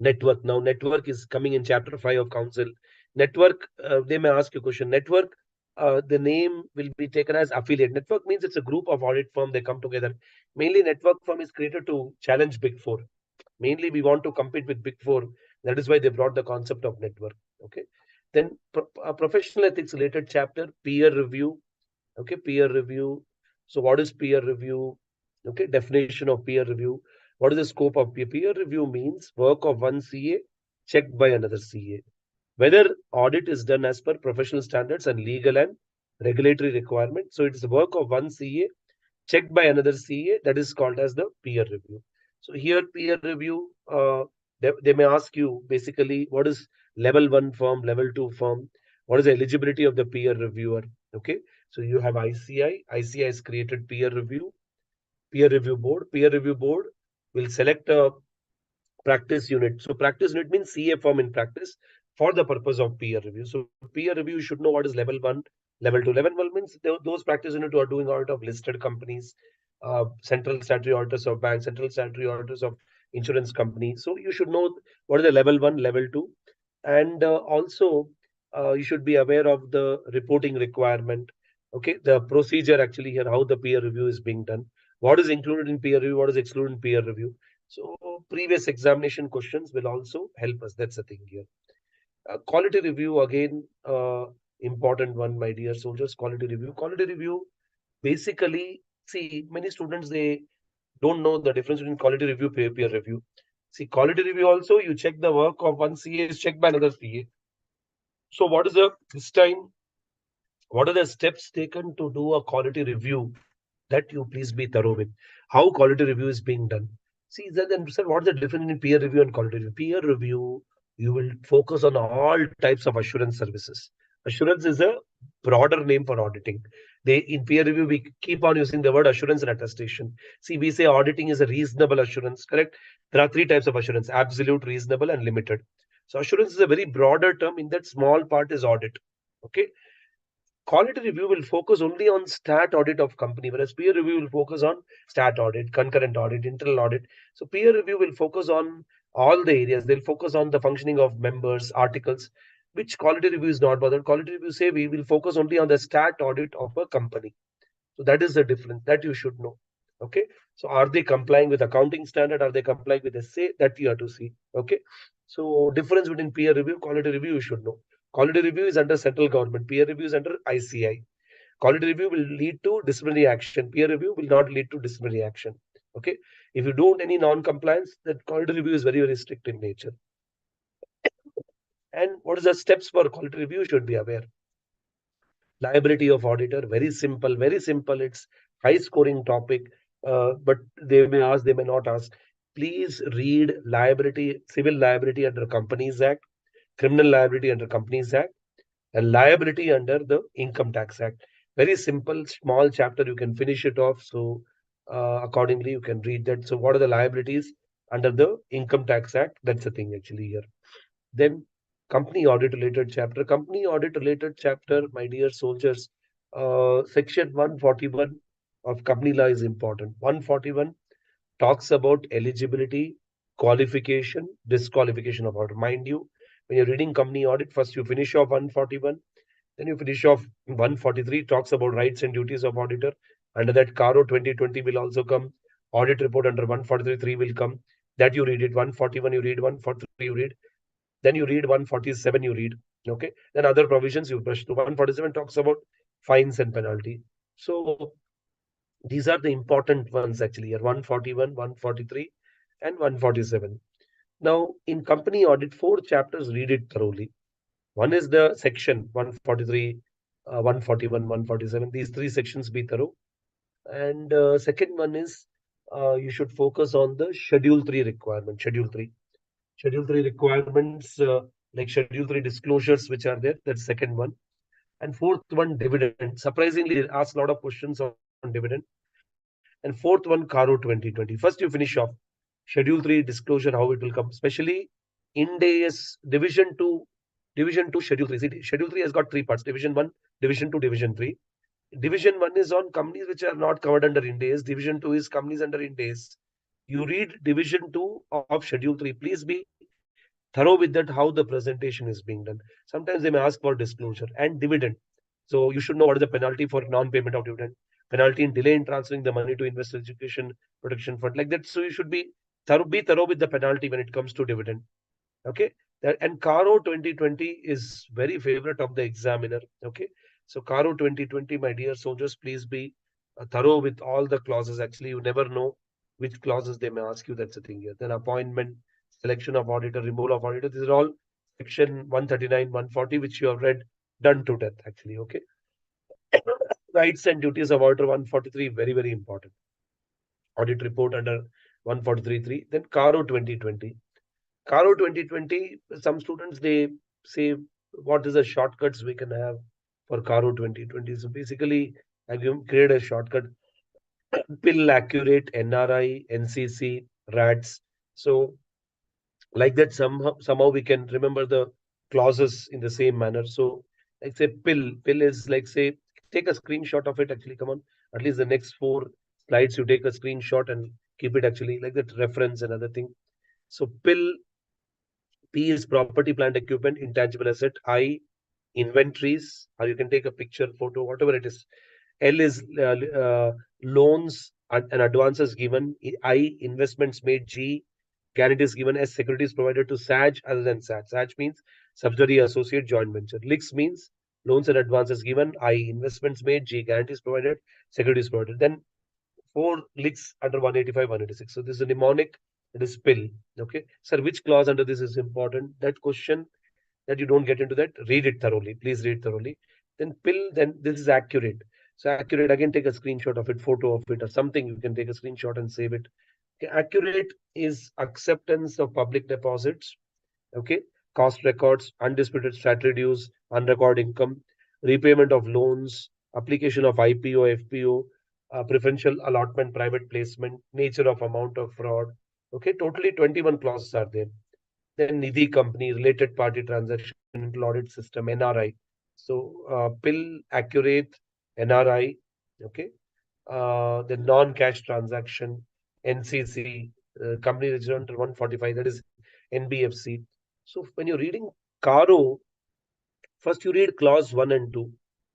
network. Now network is coming in chapter 5 of Council. Network, they may ask you a question. Network, the name will be taken as affiliate. Network means it's a group of audit firm, they come together. Mainly network firm is created to challenge big four. Mainly we want to compete with big four. That is why they brought the concept of network. Okay. Then professional ethics related chapter, peer review. Okay, peer review. So what is peer review? Okay, definition of peer review. What is the scope of peer review? Means work of one CA checked by another CA. Whether audit is done as per professional standards and legal and regulatory requirements. So it is the work of one CA checked by another CA, that is called as the peer review. So here peer review, they may ask you basically what is level 1 firm, level 2 firm, what is the eligibility of the peer reviewer. Okay, so you have ICI. ICI has created peer review board. Peer review board will select a practice unit. So practice unit means CA firm in practice for the purpose of peer review. So peer review, you should know what is level 1, level 2. Level 1 means those practice unit who are doing audit of listed companies, central statutory auditors of banks, central statutory auditors of insurance companies. So you should know what is the level 1, level 2. And also, you should be aware of the reporting requirement. Okay, the procedure actually here, how the peer review is being done. What is included in peer review, what is excluded in peer review. So previous examination questions will also help us. That's the thing here. Quality review, again, important one, my dear soldiers. Quality review. Quality review, basically, see, many students, they don't know the difference between quality review, peer review. See, quality review also, you check the work of one CA is checked by another CA. So what is the this time? What are the steps taken to do a quality review? That you please be thorough with. How quality review is being done. See, then, sir, what's the difference in peer review and quality review? Peer review, you will focus on all types of assurance services. Assurance is a broader name for auditing. They in peer review, we keep on using the word assurance and attestation. See, we say auditing is a reasonable assurance, correct? There are three types of assurance: absolute, reasonable, and limited. So assurance is a very broader term. In that, small part is audit. Okay. Quality review will focus only on stat audit of company, whereas peer review will focus on stat audit, concurrent audit, internal audit. So peer review will focus on all the areas. They'll focus on the functioning of members, articles, which quality review is not bothered. Quality review say we will focus only on the stat audit of a company. So that is the difference that you should know. Okay. So are they complying with accounting standard? Are they complying with SA? That you have to see. Okay. So difference between peer review, quality review, you should know. Quality review is under central government. Peer review is under ICI. Quality review will lead to disciplinary action. Peer review will not lead to disciplinary action. Okay. If you don't any non-compliance, that quality review is very, very strict in nature. And what is the steps for quality review? You should be aware. Liability of auditor, very simple, very simple. It's high scoring topic, but they may ask, they may not ask. Please read liability, civil liability under Companies Act, criminal liability under Companies Act, and liability under the Income Tax Act. Very simple, small chapter. You can finish it off. So accordingly, you can read that. So what are the liabilities under the Income Tax Act? That's the thing actually here. Then company audit related chapter. Company audit related chapter, my dear soldiers, section 141 of company law is important. 141 talks about eligibility, qualification, disqualification of order. Mind you, when you're reading company audit, first you finish off 141, then you finish off 143, talks about rights and duties of auditor. Under that, CARO 2020 will also come. Audit report under 143 will come. That you read it. 141 you read, 143 you read. Then you read 147, you read. Okay. Then other provisions you brush through. 147 talks about fines and penalty. So these are the important ones actually here 141, 143, and 147. Now, in company audit, four chapters, read it thoroughly. One is the section 143, 141, 147. These three sections be thorough. And second one is you should focus on the Schedule 3 requirement. Schedule 3 requirements, like Schedule 3 disclosures, which are there. That's second one. And fourth one, dividend. Surprisingly, they ask a lot of questions on dividend. And fourth one, CARO 2020. First, you finish off Schedule 3 disclosure, how it will come, especially Ind AS Division 2, Schedule 3. See, Schedule 3 has got three parts: Division 1, Division 2, Division 3. Division 1 is on companies which are not covered under Ind AS. Division 2 is companies under Ind AS. You read Division 2 of Schedule 3. Please be thorough with that, how the presentation is being done. Sometimes they may ask for disclosure and dividend. So you should know what is the penalty for non-payment of dividend, penalty in delay in transferring the money to investor education protection fund, like that. So you should be thorough with the penalty when it comes to dividend. Okay. And CARO 2020 is very favorite of the examiner. Okay. So CARO 2020, my dear soldiers, please be thorough with all the clauses. Actually, you never know which clauses they may ask you. That's the thing here. Then appointment, selection of auditor, removal of auditor. These are all section 139, 140, which you have read done to death, actually. Okay. Rights and duties of auditor 143, very, very important. Audit report under 143.3. Then CARO 2020. CARO 2020, some students they say what is the shortcuts we can have for CARO 2020. So basically, I create a shortcut: pill accurate, NRI, NCC, RATS. So like that, somehow we can remember the clauses in the same manner. So like say pill is like say take a screenshot of it. Actually, come on, at least the next four slides you take a screenshot and keep it actually like that reference another thing. So pill P is property, plant, equipment, intangible asset. I, inventories, or you can take a picture, photo, whatever it is. L is loans and advances given. I, investments made. G, guarantees given. S, securities provided to SAG other than SAG. SAG means subsidiary, associate, joint venture. LICS means loans and advances given. I, investments made. G, guarantees provided. Securities provided. Then four leaks under 185, 186. So this is a mnemonic. It is pill. Okay. Sir, which clause under this is important? That question that you don't get into that, read it thoroughly. Please read thoroughly. Then pill, then this is accurate. So accurate, again, take a screenshot of it, photo of it, or something. You can take a screenshot and save it. Okay. Accurate is acceptance of public deposits. Okay. Cost records, undisputed statutory dues, unrecorded income, repayment of loans, application of IPO, FPO, preferential allotment, private placement, nature of amount of fraud. Okay, totally 21 clauses are there. Then Nidhi company, related party transaction, internal audit system, NRI. So pill accurate NRI, okay. The non-cash transaction, NCC, company registered under 145, that is NBFC. So when you're reading Caro, first you read clause 1 and 2.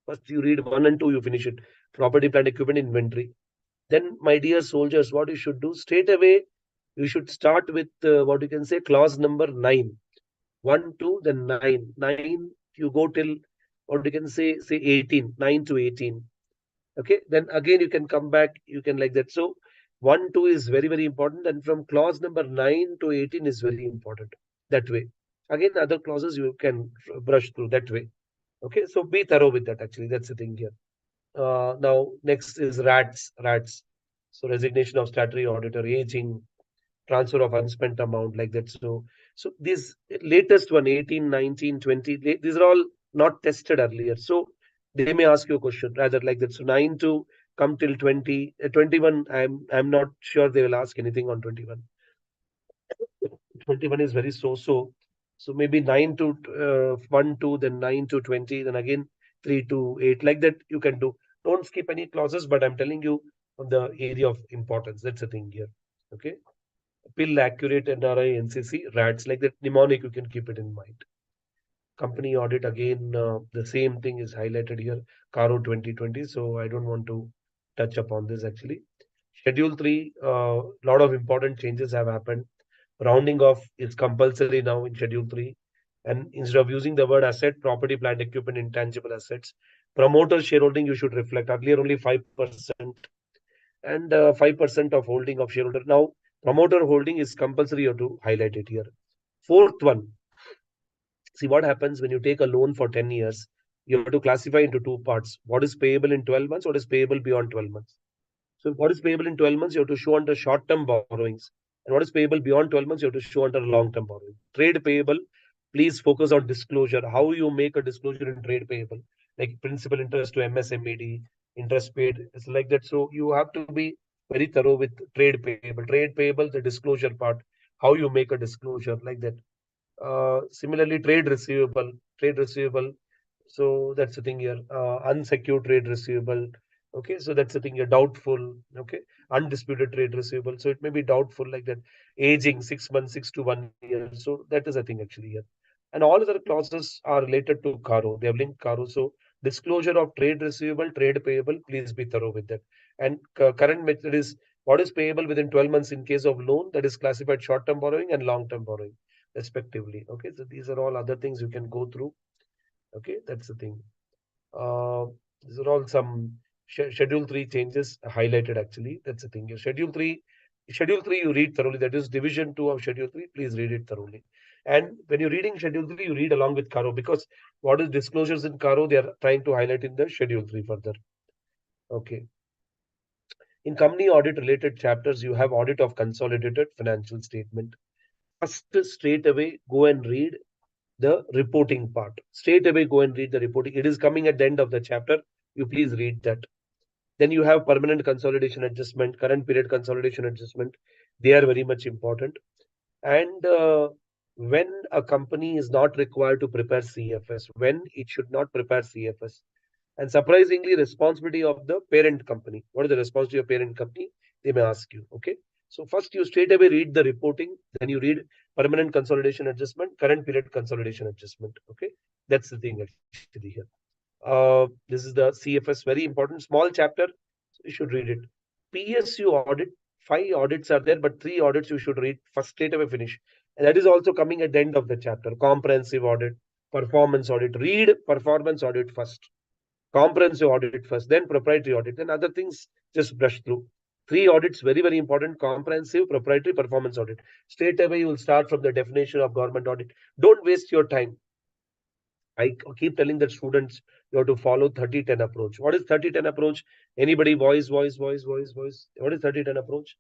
First you read 1 and 2, you finish it. Property, plant, equipment, inventory. Then, my dear soldiers, what you should do straight away, you should start with what you can say clause number 9. 1, 2, then 9. 9, you go till what you can say 18, 9 to 18. Okay, then again you can come back, you can like that. So 1, 2 is very, very important, and from clause number 9 to 18 is very important. That way. Again, other clauses you can brush through that way. Okay, so be thorough with that actually. That's the thing here. Now, next is rats. So resignation of statutory auditor, aging, transfer of unspent amount, like that. So this latest one, 18, 19, 20, these are all not tested earlier. So they may ask you a question rather like that. So 9 to come till 20, 21, I'm not sure they will ask anything on 21. 21 is very so. So maybe 9 to 1, 2, then 9 to 20, then again 3 to 8. Like that you can do. Don't skip any clauses, but I'm telling you on the area of importance. That's the thing here. Okay. Pill accurate NRI, NCC, RATs, like that mnemonic, you can keep it in mind. Company audit, again, the same thing is highlighted here, Caro 2020. So I don't want to touch upon this actually. Schedule 3, lot of important changes have happened. Rounding off is compulsory now in Schedule 3. And instead of using the word asset, property, plant, equipment, intangible assets, promoter shareholding, you should reflect. Earlier, only 5% and 5% of holding of shareholder. Now, promoter holding is compulsory. You have to highlight it here. Fourth one, see what happens when you take a loan for 10 years. You have to classify into two parts. What is payable in 12 months? What is payable beyond 12 months? So what is payable in 12 months, you have to show under short-term borrowings. And what is payable beyond 12 months, you have to show under long-term borrowing. Trade payable, please focus on disclosure. How you make a disclosure in trade payable, like principal interest to MSMED, interest paid. It's like that. So you have to be very thorough with trade payable. Trade payable, the disclosure part, how you make a disclosure like that. Similarly, trade receivable. So that's the thing here. Unsecured trade receivable. Okay, so that's the thing here. Doubtful. Okay, undisputed trade receivable. So it may be doubtful like that. Aging 6 months, 6 to 1 year. So that is a thing actually here. And all other clauses are related to Caro. They have linked Caro. So disclosure of trade receivable, trade payable. Please be thorough with that. And current method is what is payable within 12 months in case of loan, that is classified short-term borrowing and long-term borrowing respectively. Okay, so these are all other things you can go through. Okay, that's the thing. Uh, these are all some Schedule 3 changes highlighted actually. That's the thing. Schedule 3 you read thoroughly. That is Division 2 of Schedule 3. Please read it thoroughly. And when you're reading Schedule 3, you read along with Caro because what is disclosures in Caro, they are trying to highlight in the Schedule 3 further. Okay. In company audit related chapters, you have audit of consolidated financial statement. First, straight away, go and read the reporting part. Straight away, go and read the reporting. It is coming at the end of the chapter. You please read that. Then you have permanent consolidation adjustment, current period consolidation adjustment. They are very much important. And when a company is not required to prepare CFS, when it should not prepare CFS. And surprisingly, responsibility of the parent company. What is the responsibility of parent company? They may ask you. Okay. So first you straight away read the reporting, then you read permanent consolidation adjustment, current period consolidation adjustment. Okay. That's the thing actually here. This is the CFS, very important, small chapter. So you should read it. PSU audit, 5 audits are there, but 3 audits you should read first, straight away finish. And that is also coming at the end of the chapter. Comprehensive audit, performance audit. Read performance audit first, comprehensive audit first, then proprietary audit, then other things just brush through. 3 audits, very, very important: comprehensive, proprietary, performance audit. Straight away, you will start from the definition of government audit. Don't waste your time. I keep telling that students, you have to follow 30-10 approach. What is 30-10 approach? Anybody? Voice. What is 30-10 approach?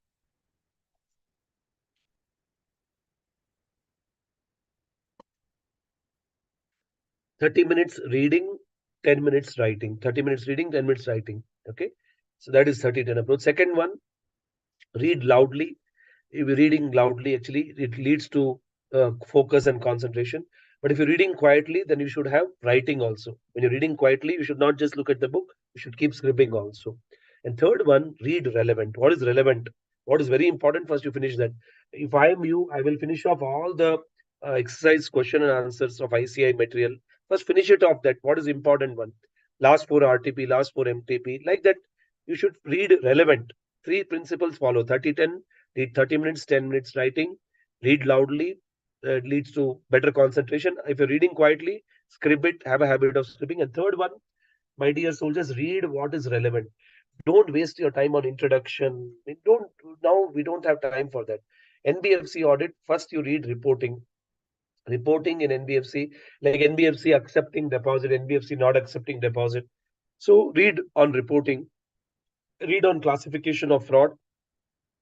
30 minutes reading, 10 minutes writing. 30 minutes reading, 10 minutes writing. Okay. So that is 30-10 approach. Second one, read loudly. If you're reading loudly, actually, it leads to focus and concentration. But if you're reading quietly, then you should have writing also. When you're reading quietly, you should not just look at the book, you should keep scribbling also. And third one, read relevant. What is relevant? What is very important? First, you finish that. If I am you, I will finish off all the exercise question and answers of ICI material. First, finish it off that. What is important one? Last four RTP, last four MTP. Like that, you should read relevant. Three principles follow 30-10, read 30 minutes, 10 minutes writing, read loudly, leads to better concentration. If you're reading quietly, scribble it, have a habit of scribbling. And third one, my dear soldiers, read what is relevant. Don't waste your time on introduction. Don't now we don't have time for that. NBFC audit, first you read reporting. Reporting in NBFC, like NBFC accepting deposit, NBFC not accepting deposit. So read on reporting, read on classification of fraud,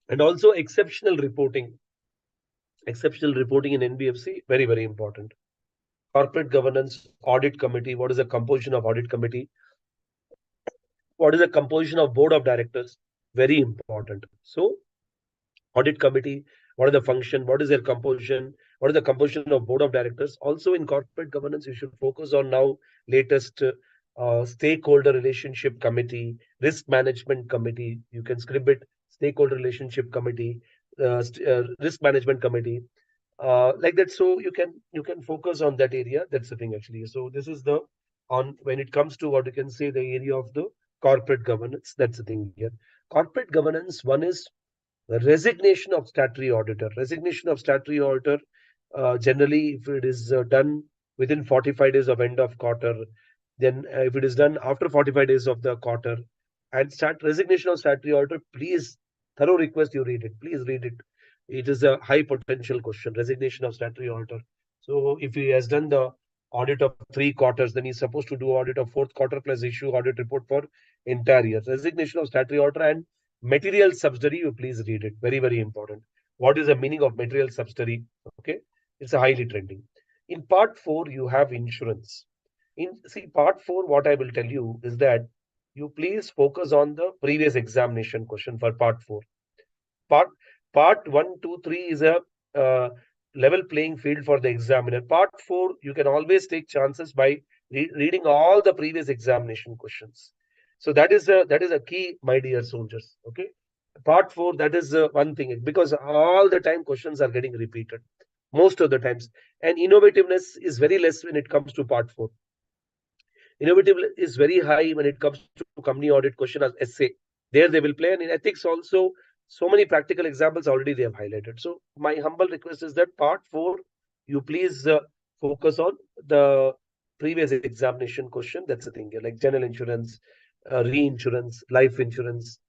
and also exceptional reporting. Exceptional reporting in NBFC, very, very important. Corporate governance, audit committee. What is the composition of audit committee? What is the composition of board of directors? Very important. So audit committee, what are the function, what is their composition, what is the composition of board of directors. Also in corporate governance, you should focus on now latest stakeholder relationship committee, risk management committee. You can script it, stakeholder relationship committee, risk management committee, like that. So you can focus on that area. That's the thing actually. So this is the on when it comes to what you can say the area of the corporate governance. That's the thing here. Corporate governance, one is the resignation of statutory auditor. Resignation of statutory auditor, generally, if it is done within 45 days of end of quarter, then if it is done after 45 days of the quarter, and start resignation of statutory auditor, please, thorough request you read it. Please read it. It is a high potential question. Resignation of statutory auditor. So if he has done the audit of 3 quarters, then he's supposed to do audit of fourth quarter plus issue audit report for entire year. Resignation of statutory auditor and material subsidiary, you please read it. Very, very important. What is the meaning of material subsidiary? Okay, it's a highly trending. In part 4, you have insurance. In see part 4, what I will tell you is that you please focus on the previous examination question for part 4. Part part 1, 2, 3 is a uh, level playing field for the examiner. Part 4, you can always take chances by reading all the previous examination questions. So that is a key, my dear soldiers. Okay, part 4, that is one thing, because all the time questions are getting repeated most of the times, and innovativeness is very less when it comes to part 4. Innovative is very high when it comes to company audit question as essay. There they will play, and in ethics also, so many practical examples already they have highlighted. So my humble request is that part 4, you please focus on the previous examination question. That's the thing here, like general insurance, reinsurance, life insurance,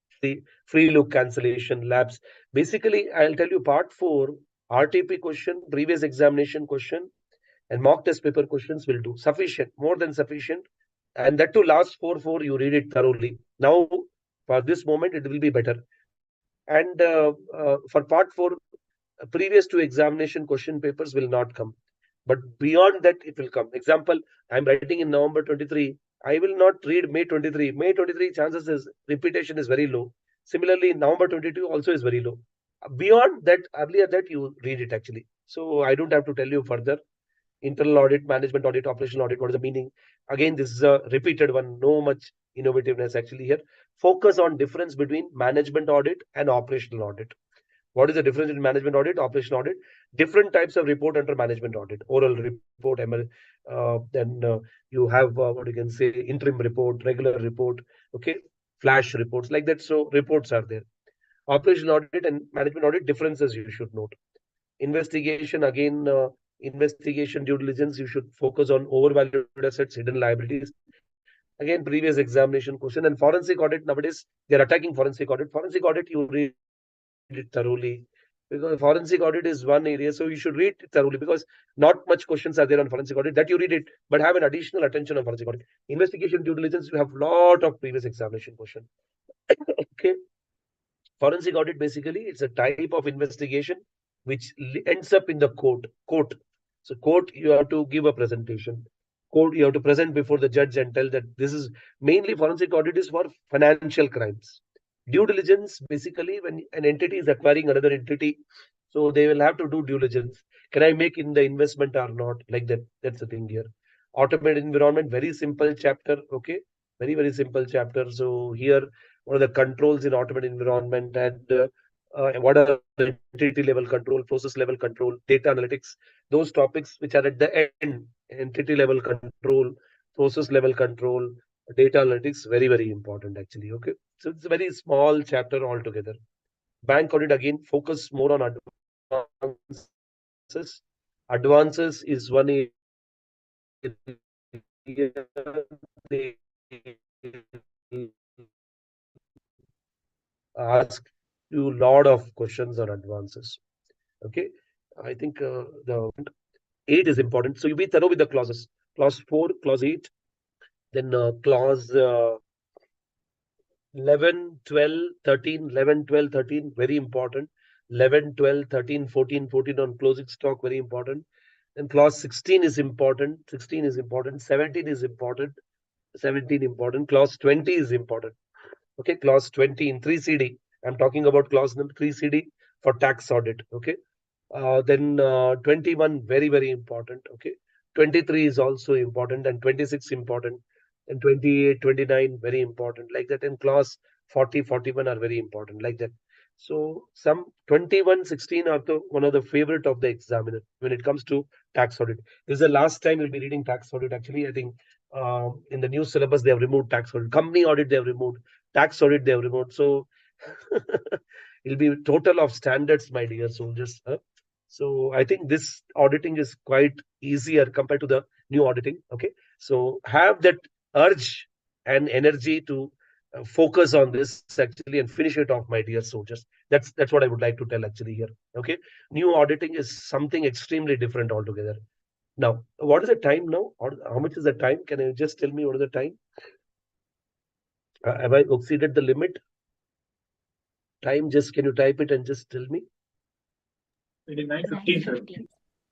free look cancellation, labs. Basically, I'll tell you part 4, RTP question, previous examination question, and mock test paper questions will do sufficient, more than sufficient. And that to last 4 you read it thoroughly. Now for this moment it will be better. And for part 4, previous to examination question papers will not come, but beyond that it will come. Example, I'm writing in November 23, I will not read May 23. May 23 chances is repetition is very low. Similarly, November 22 also is very low. Beyond that, earlier that you read it actually. So I don't have to tell you further. Internal audit, management audit, operational audit, what is the meaning? Again, this is a repeated one, no much innovativeness actually here. Focus on difference between management audit and operational audit. What is the difference in management audit, operational audit? Different types of report under management audit. Oral report, then you have what you can say, interim report, regular report, okay, flash reports, like that. So reports are there. Operational audit and management audit differences you should note. Investigation, again, investigation due diligence, you should focus on overvalued assets, hidden liabilities. Again, previous examination question. And forensic audit, nowadays they are attacking forensic audit. Forensic audit, you read it thoroughly, because forensic audit is one area, so you should read it thoroughly, because not much questions are there on forensic audit. That you read it, but have an additional attention on forensic audit. Investigation due diligence, you have lot of previous examination question. Okay, forensic audit, basically it's a type of investigation which ends up in the court. So court, you have to give a presentation. Court, you have to present before the judge and tell that this is mainly forensic audit is for financial crimes. Due diligence, basically when an entity is acquiring another entity, So they will have to do due diligence. Can I make in the investment or not? Like that. That's the thing here. Automated environment, very simple chapter. Okay, very simple chapter. So here, what are the controls in automated environment, and what are the entity level control, process level control, data analytics, those topics which are at the end. Entity level control, process level control, data analytics, very important actually. Okay, so it's a very small chapter altogether. Bank audit again focus more on advances. Advances is one area they ask you lot of questions on advances. Okay, I think the 8 is important. So you be thorough with the clauses. Clause 4, clause 8, then clause 11, 12, 13, 11, 12, 13, very important. 11, 12, 13, 14, 14 on closing stock, very important. And clause 16 is important. 16 is important. 17 is important. 17 important. Clause 20 is important. Okay, clause 20 in 3CD. I'm talking about clause number 3CD for tax audit. Okay. Then 21, very important. Okay. 23 is also important, and 26 important, and 28, 29, very important. Like that. And clause 40, 41 are very important. Like that. So some 21, 16 are the one of the favorite of the examiner when it comes to tax audit. This is the last time we'll be reading tax audit. Actually, I think in the new syllabus they have removed tax audit. Company audit they have removed. Tax audit they have removed. So it'll be total of standards, my dear soldiers. So I think this auditing is quite easier compared to the new auditing. Okay. So have that urge and energy to focus on this actually and finish it off, my dear soldiers. That's what I would like to tell actually here. Okay. New auditing is something extremely different altogether. Now, what is the time now? Or how much is the time? Can you just tell me what is the time? Have I exceeded the limit? Time, just can you type it and just tell me? It is 9:15, sir.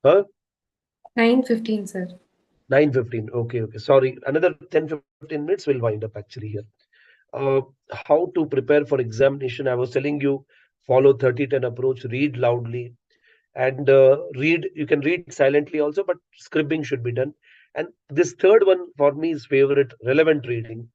Huh? 9:15, sir. 9:15. Okay. Sorry. Another 10-15 minutes will wind up actually here. Uh, how to prepare for examination? I was telling you, follow 30-10 approach, read loudly, and read. You can read silently also, but scribbling should be done. And this third one for me is favorite, relevant reading.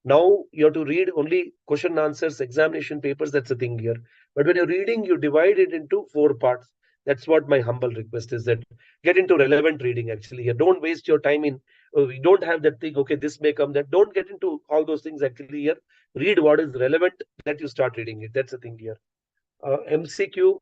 Now you have to read only question answers, examination papers. That's the thing here. But when you're reading, you divide it into 4 parts. That's what my humble request is, that get into relevant reading actually here. Don't waste your time in, we don't have that thing, okay, this may come, that. Don't get into all those things actually here. Read what is relevant, that you start reading it. That's the thing here. MCQ,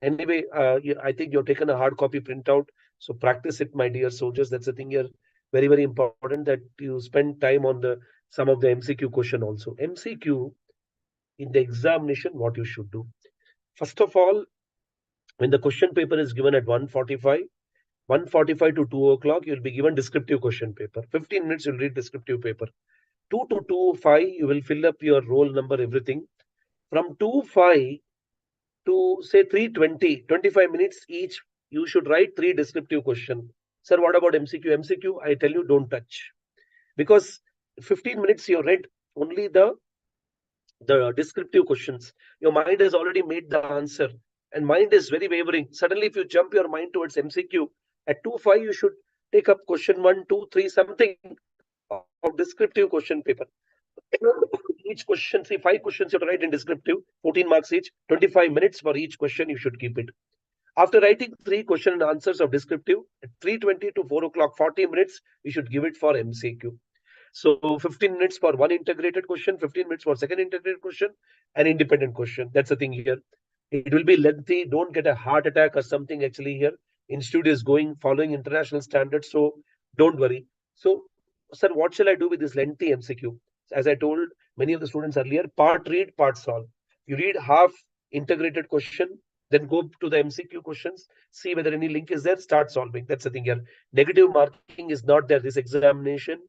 anyway, I think you've taken a hard copy printout. So practice it, my dear soldiers. That's the thing here. Very important that you spend time on the some of the MCQ question also. MCQ in the examination, what you should do. First of all, when the question paper is given at 1:45, 1:45 to 2 o'clock, you'll be given descriptive question paper. 15 minutes, you'll read descriptive paper. 2 to 2:05, you will fill up your roll number, everything. From 2:05 to say 3:20, 25 minutes each, you should write 3 descriptive question. Sir, what about MCQ? MCQ, I tell you, don't touch. Because 15 minutes you read only the descriptive questions. Your mind has already made the answer, and mind is very wavering. Suddenly, if you jump your mind towards MCQ, at 2:05, you should take up question 1, 2, 3, something of descriptive question paper. Each question, see, 5 questions you have to write in descriptive, 14 marks each, 25 minutes for each question, you should keep it. After writing 3 question and answers of descriptive, at 3:20 to 4 o'clock, 40 minutes, we should give it for MCQ. So 15 minutes for one integrated question, 15 minutes for second integrated question, and independent question. That's the thing here. It will be lengthy. Don't get a heart attack or something actually here. Institute is going following international standards, so don't worry. So, sir, what shall I do with this lengthy MCQ? As I told many of the students earlier, part read, part solve. You read half integrated question, then go to the MCQ questions, see whether any link is there, start solving. That's the thing here. Negative marking is not there. This examination,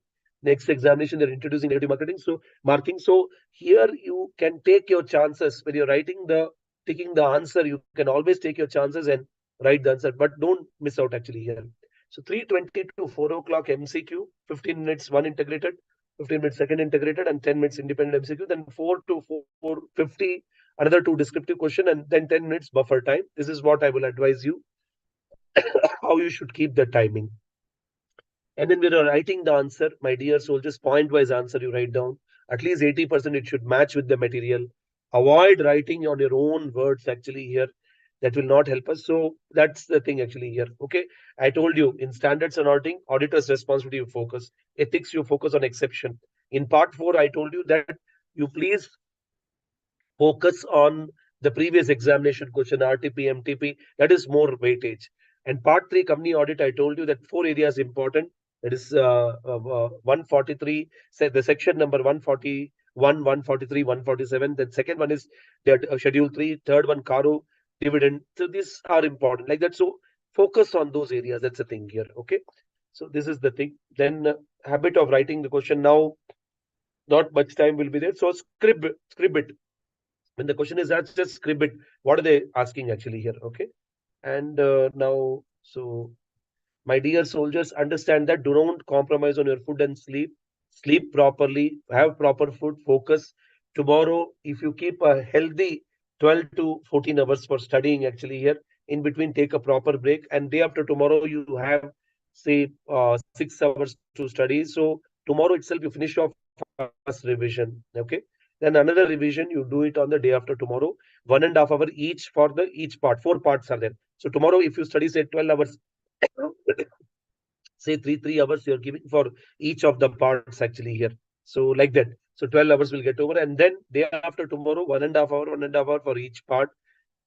next examination, they're introducing negative marketing. So marking. So here you can take your chances when you're writing the taking the answer. You can always take your chances and write the answer, but don't miss out actually here. So 3:20 to 4 o'clock MCQ, 15 minutes one integrated, 15 minutes second integrated, and 10 minutes independent MCQ. Then 4 to 4:50 another 2 descriptive question, and then 10 minutes buffer time. This is what I will advise you how you should keep the timing. And then when you're writing the answer, my dear soldiers, point-wise answer you write down. At least 80% it should match with the material. Avoid writing on your own words actually here. That will not help us. So that's the thing actually here. Okay. I told you in standards and auditing, auditor's responsibility you focus. Ethics you focus on exception. In part 4, I told you that you please focus on the previous examination question, RTP, MTP, that is more weightage. And part 3, company audit, I told you that 4 areas important. That is 143, say the section number 141, 143, 147. Then second one is that schedule 3, third one, Caro dividend. So these are important like that. So focus on those areas. That's the thing here. Okay. So this is the thing. Then habit of writing the question. Now, not much time will be there. So script it. When the question is asked, just script it. What are they asking actually here? Okay. And now, so my dear soldiers, understand that do not compromise on your food and sleep. Sleep properly, have proper food, focus. Tomorrow, if you keep a healthy 12 to 14 hours for studying, actually, here in between, take a proper break. And day after tomorrow, you have, say, 6 hours to study. So, tomorrow itself, you finish your first revision. Okay. Then another revision, you do it on the day after tomorrow, 1.5 hours each for the each part. 4 parts are there. So, tomorrow, if you study, say, 12 hours, say 3 hours you're giving for each of the parts actually here. So like that. So 12 hours will get over, and then day after tomorrow, 1.5 hour, 1.5 hour for each part.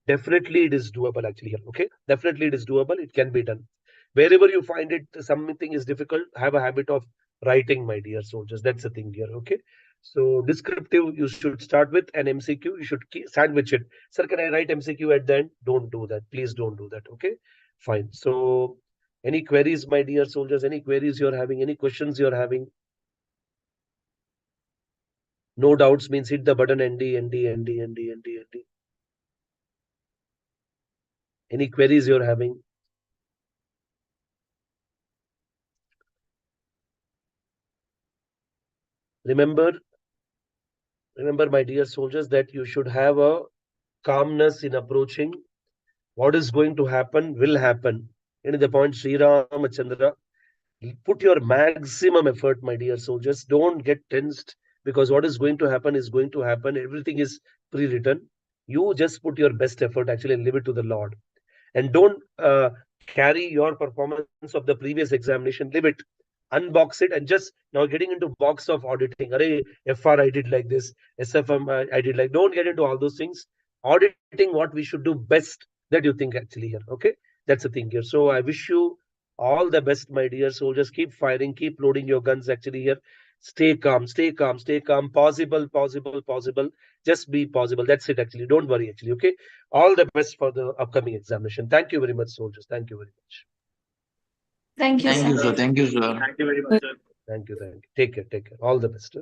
Definitely it is doable actually here. Okay. Definitely it is doable. It can be done. Wherever you find it, something is difficult, have a habit of writing, my dear soldiers. That's the thing here. Okay. So descriptive, you should start with an MCQ. You should sandwich it. Sir, can I write MCQ at the end? Don't do that. Please don't do that. Okay. Fine. So any queries, my dear soldiers? Any queries you're having? Any questions you're having? No doubts means hit the button. ND, ND, ND, ND, ND, ND. Any queries you're having? Remember, my dear soldiers, that you should have a calmness in approaching. What is going to happen will happen. And the point, Sri Ramachandra, put your maximum effort, my dear soldiers. Don't get tensed, because what is going to happen is going to happen. Everything is pre-written. You just put your best effort actually and leave it to the Lord. And don't carry your performance of the previous examination. Leave it, unbox it, and just now getting into box of auditing. Array, FR I did like this, SFM I did like. Don't get into all those things. Auditing what we should do best, that you think actually here. Okay, that's the thing here. So I wish you all the best, my dear soldiers. Keep firing, keep loading your guns actually here. Stay calm, stay calm, stay calm. Possible, possible, possible. Just be possible. That's it actually. Don't worry actually. Okay. All the best for the upcoming examination. Thank you very much, soldiers. Thank you very much. Thank you, Thank sir. you, sir. Thank you, sir. Thank you very much, sir. Thank you. Thank you. Take care. Take care. All the best.